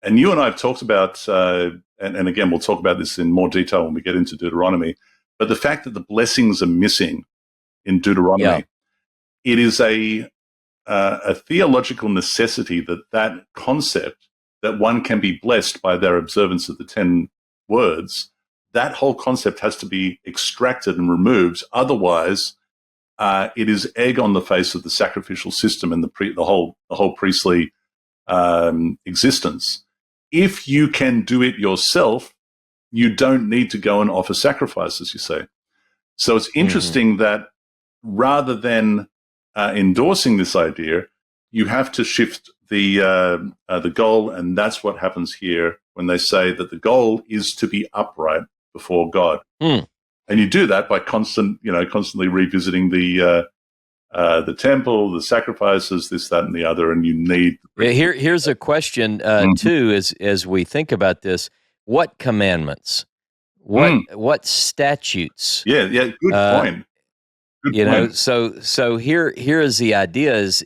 And you and I have talked about, and again, we'll talk about this in more detail when we get into Deuteronomy, but the fact that the blessings are missing in Deuteronomy, it is a theological necessity that concept that one can be blessed by their observance of the 10 words, that whole concept has to be extracted and removed. Otherwise, it is egg on the face of the sacrificial system and the whole priestly existence. If you can do it yourself, you don't need to go and offer sacrifices, you say. So it's interesting that rather than endorsing this idea, you have to shift the goal, and that's what happens here when they say that the goal is to be upright before God. And you do that by constantly revisiting the the temple, the sacrifices, this, that, and the other, and you need. Here's a question too, as we think about this: what commandments, what statutes? Yeah, good point. Good point. So here is the idea: is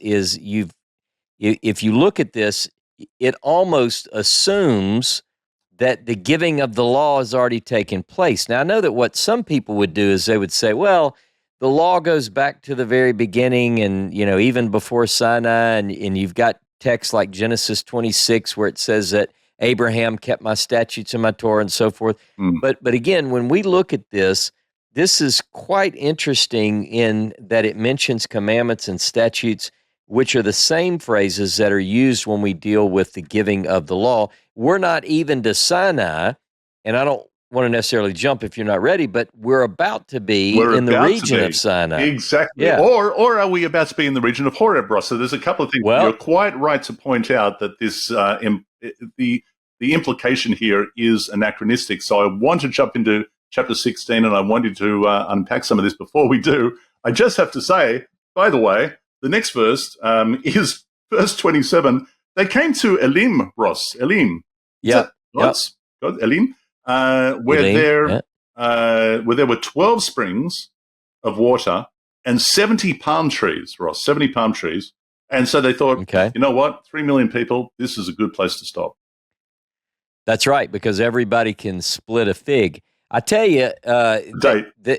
if you look at this, it almost assumes that the giving of the law has already taken place. Now, I know that what some people would do is they would say, well, the law goes back to the very beginning and, even before Sinai, and you've got texts like Genesis 26 where it says that Abraham kept my statutes and my Torah and so forth. But again, when we look at this is quite interesting in that it mentions commandments and statutes, which are the same phrases that are used when we deal with the giving of the law. We're not even to Sinai, and I don't want to necessarily jump if you're not ready, but we're about to be in the region of Sinai. Exactly. Yeah. Or are we about to be in the region of HOREB, Ross? So there's a couple of things. Well, you're quite right to point out that this the implication here is anachronistic. So I want to jump into chapter 16, and I wanted to unpack some of this before we do. I just have to say, by the way, the next verse is verse 27. They came to Elim, Ross. Elim. Yeah. God, Elim. Where there were 12 springs of water and 70 palm trees, Ross, 70 palm trees. And so they thought, you know what, 3 million people, this is a good place to stop. That's right, because everybody can split a fig. I tell you,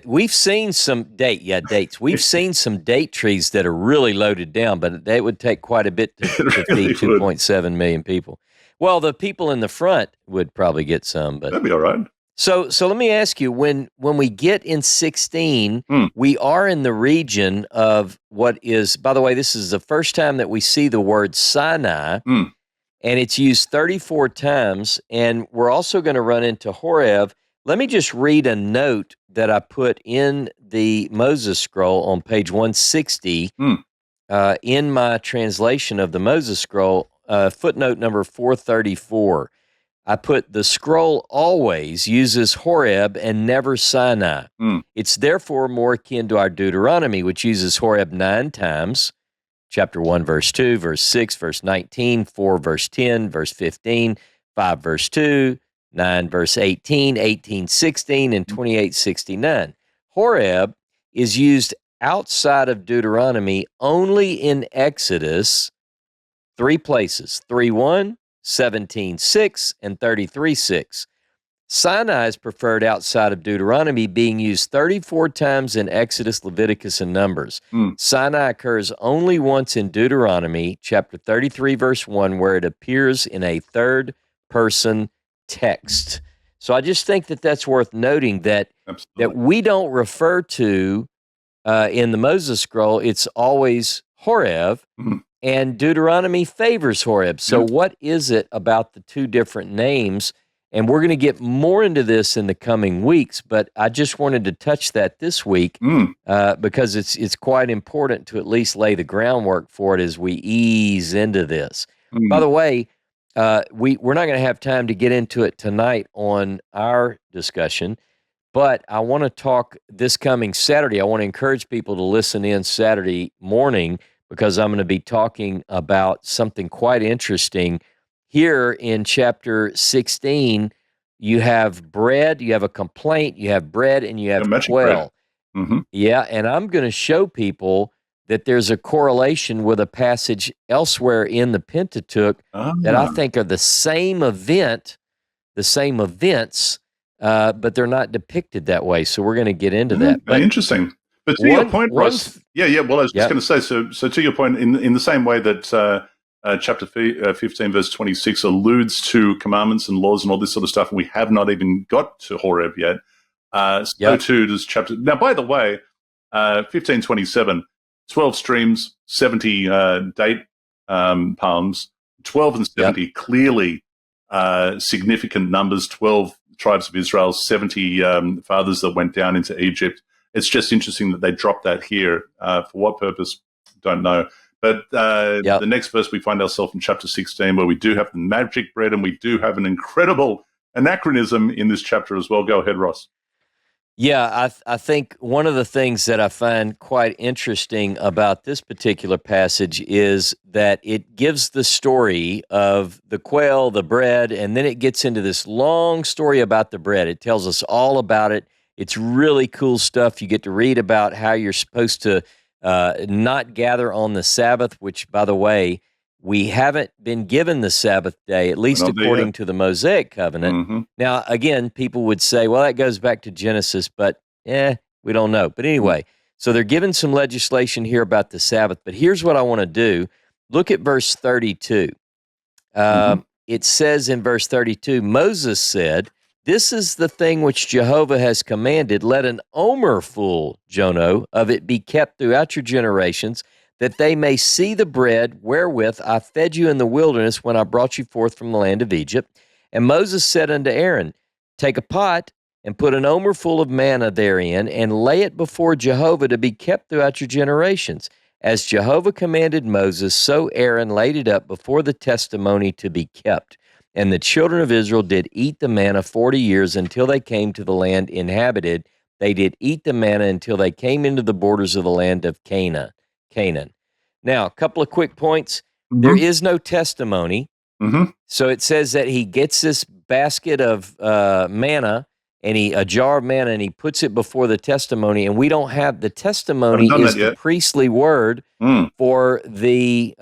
we've seen some dates. We've seen some date trees that are really loaded down, but they would take quite a bit to feed 2.7 million people. Well, the people in the front would probably get some, but that'd be all right. So let me ask you: when we get in 16, we are in the region of what is. By the way, this is the first time that we see the word Sinai. And it's used 34 times, and we're also going to run into HOREB. Let me just read a note that I put in the Moses scroll on page 160 in my translation of the Moses scroll, footnote number 434. I put, the scroll always uses HOREB and never Sinai. It's therefore more akin to our Deuteronomy, which uses HOREB 9 times. Chapter 1, verse 2, verse 6, verse 19, 4, verse 10, verse 15, 5, verse 2, 9, verse 18, 18, 16, and 28, 69. HOREB is used outside of Deuteronomy only in Exodus, 3 places, 3:1, 17:6, and 33:6. Sinai is preferred outside of Deuteronomy, being used 34 times in Exodus, Leviticus, and Numbers. Sinai occurs only once in Deuteronomy, chapter 33, verse 1, where it appears in a third-person text. So I just think that that's worth noting that we don't refer to, in the Moses scroll, it's always HOREB, and Deuteronomy favors HOREB. So what is it about the two different names? And we're going to get more into this in the coming weeks, but I just wanted to touch that this week because it's quite important to at least lay the groundwork for it as we ease into this. By the way, we're not going to have time to get into it tonight on our discussion, but I want to talk this coming Saturday. I want to encourage people to listen in Saturday morning because I'm going to be talking about something quite interesting. Here in chapter 16, you have bread, you have a complaint, you have bread, and you have quail. Yeah, and I'm going to show people that there's a correlation with a passage elsewhere in the Pentateuch that I think are the same events, but they're not depicted that way. So we're going to get into that. But interesting. But to your point, Russ, well, I was just going to say, so to your point, in the same way that chapter 15, verse 26 alludes to commandments and laws and all this sort of stuff, and we have not even got to HOREB yet. So too does chapter. Now, by the way, 15:27, 12 streams, 70 date palms, 12 and 70, clearly significant numbers, 12 tribes of Israel, 70 fathers that went down into Egypt. It's just interesting that they dropped that here. For what purpose? Don't know. But the next verse, we find ourselves in chapter 16, where we do have the magic bread, and we do have an incredible anachronism in this chapter as well. Go ahead, Ross. Yeah, I think one of the things that I find quite interesting about this particular passage is that it gives the story of the quail, the bread, and then it gets into this long story about the bread. It tells us all about it. It's really cool stuff. You get to read about how you're supposed to not gather on the Sabbath, which, by the way, we haven't been given the Sabbath day, at least according to the Mosaic covenant. Mm-hmm. Now, again, people would say, well, that goes back to Genesis, but we don't know. But anyway, so they're given some legislation here about the Sabbath. But here's what I want to do. Look at verse 32. It says in verse 32, Moses said, "This is the thing which Jehovah has commanded. Let an omer full, Jono, of it be kept throughout your generations, that they may see the bread wherewith I fed you in the wilderness when I brought you forth from the land of Egypt." And Moses said unto Aaron, "Take a pot and put an omer full of manna therein, and lay it before Jehovah to be kept throughout your generations. As Jehovah commanded Moses, so Aaron laid it up before the testimony to be kept. And the children of Israel did eat the manna 40 years until they came to the land inhabited. They did eat the manna until they came into the borders of the land of Canaan. Now, a couple of quick points. There is no testimony. So it says that he gets this basket of manna, and a jar of manna, and he puts it before the testimony. And we don't have the testimony is the priestly word for the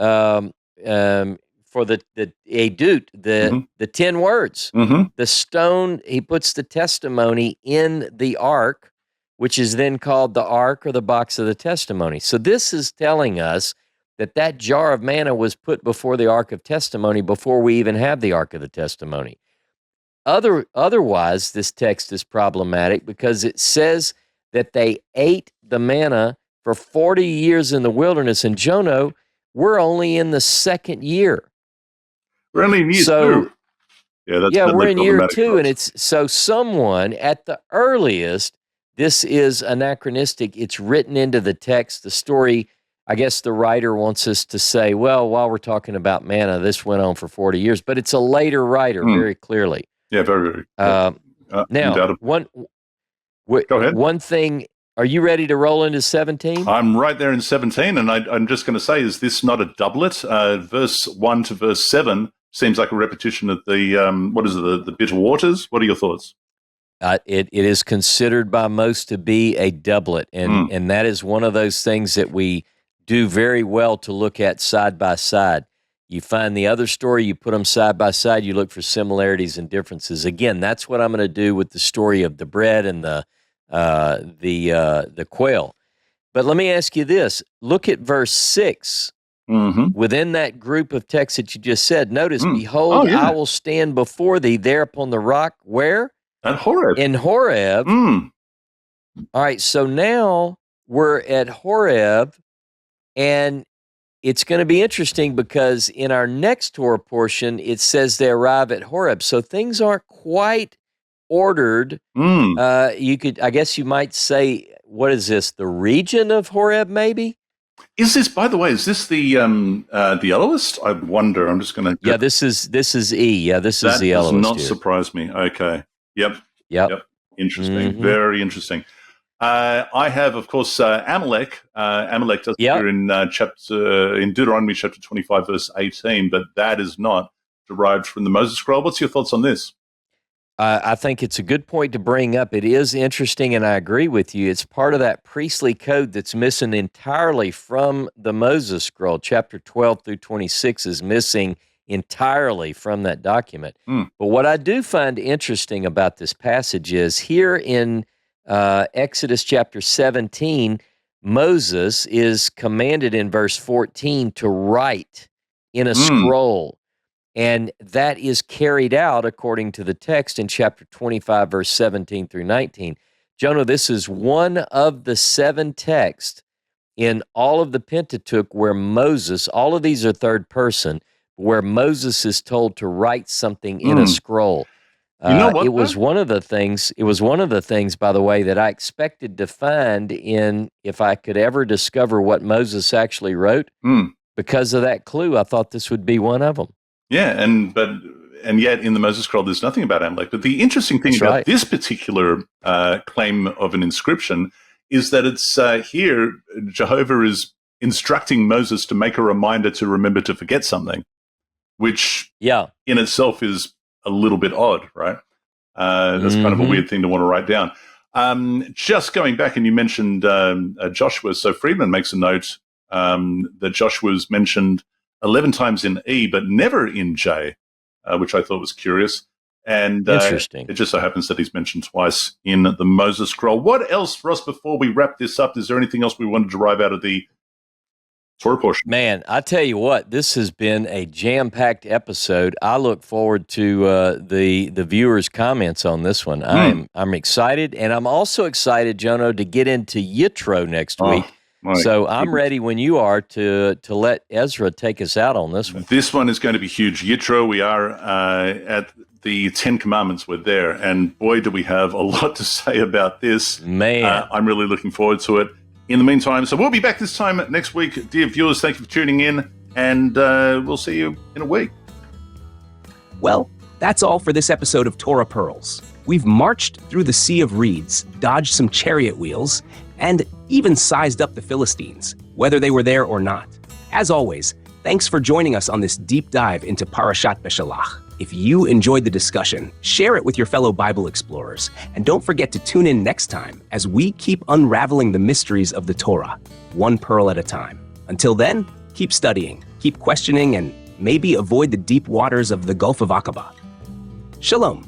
edut, the 10 words. The stone, he puts the testimony in the ark, which is then called the ark or the box of the testimony. So this is telling us that jar of manna was put before the ark of testimony before we even have the ark of the testimony. Otherwise, this text is problematic because it says that they ate the manna for 40 years in the wilderness. And Jono, we're only in the second year. We're only in year two. Yeah, we're in year two, and it's so someone at the earliest. This is anachronistic. It's written into the text. The story, I guess the writer wants us to say, well, while we're talking about manna, this went on for 40 years, but it's a later writer, very clearly. Yeah, very. Now, go ahead. One thing, are you ready to roll into 17? I'm right there in 17, and I'm just going to say, is this not a doublet? Verse 1 to verse 7 seems like a repetition of the bitter waters. What are your thoughts? It is considered by most to be a doublet, and that is one of those things that we do very well to look at side by side. You find the other story, you put them side by side, you look for similarities and differences. Again, that's what I'm going to do with the story of the bread and the quail. But let me ask you this. Look at verse 6. Within that group of texts that you just said, notice, behold, I will stand before thee there upon the rock. Where? At HOREB. In HOREB. All right, so now we're at HOREB, and it's going to be interesting because in our next Torah portion, it says they arrive at HOREB. So things aren't quite ordered. I guess you might say, what is this, the region of HOREB, maybe? Is this, by the way, is this the Elohist? I wonder. I'm just going to. Yeah, this is E. Yeah, this is the Elohist. That does not surprise me. Okay. Yep. Interesting. Very interesting. I have, of course, Amalek. Amalek does appear in Deuteronomy chapter 25, verse 18, but that is not derived from the Moses scroll. What's your thoughts on this? I think it's a good point to bring up. It is interesting, and I agree with you. It's part of that priestly code that's missing entirely from the Moses scroll. Chapter 12 through 26 is missing entirely from that document. But what I do find interesting about this passage is here in Exodus chapter 17, Moses is commanded in verse 14 to write in a scroll. And that is carried out according to the text in chapter 25, verse 17 through 19. Jono, this is one of the 7 texts in all of the Pentateuch where Moses, all of these are third person, where Moses is told to write something in a scroll. You know what, it was one of the things, by the way, that I expected to find in, if I could ever discover what Moses actually wrote. Because of that clue, I thought this would be one of them. Yeah, but and yet in the Moses Scroll, there's nothing about Amalek. But the interesting thing That's about right. this particular claim of an inscription is that it's here, Jehovah is instructing Moses to make a reminder to remember to forget something, which Yeah. in itself is a little bit odd, right? That's kind of a weird thing to want to write down. Just going back, and you mentioned Joshua, so Friedman makes a note that Joshua's mentioned 11 times in E, but never in J, which I thought was curious. And Interesting. It just so happens that he's mentioned twice in the Moses Scroll. What else, Ross, before we wrap this up, is there anything else we wanted to derive out of the Torah portion? Man, I tell you what, this has been a jam-packed episode. I look forward to the viewers' comments on this one. I'm excited, and I'm also excited, Jono, to get into Yitro next week. So I'm ready when you are to let Ezra take us out on this one. This one is going to be huge. Yitro, we are at the 10 Commandments. We're there, and boy, do we have a lot to say about this. Man. I'm really looking forward to it. In the meantime, so we'll be back this time next week. Dear viewers, thank you for tuning in, and we'll see you in a week. Well, that's all for this episode of Torah Pearls. We've marched through the Sea of Reeds, dodged some chariot wheels, and even sized up the Philistines, whether they were there or not. As always, thanks for joining us on this deep dive into Parashat Beshallach. If you enjoyed the discussion, share it with your fellow Bible explorers, and don't forget to tune in next time as we keep unraveling the mysteries of the Torah, one pearl at a time. Until then, keep studying, keep questioning, and maybe avoid the deep waters of the Gulf of Aqaba. Shalom.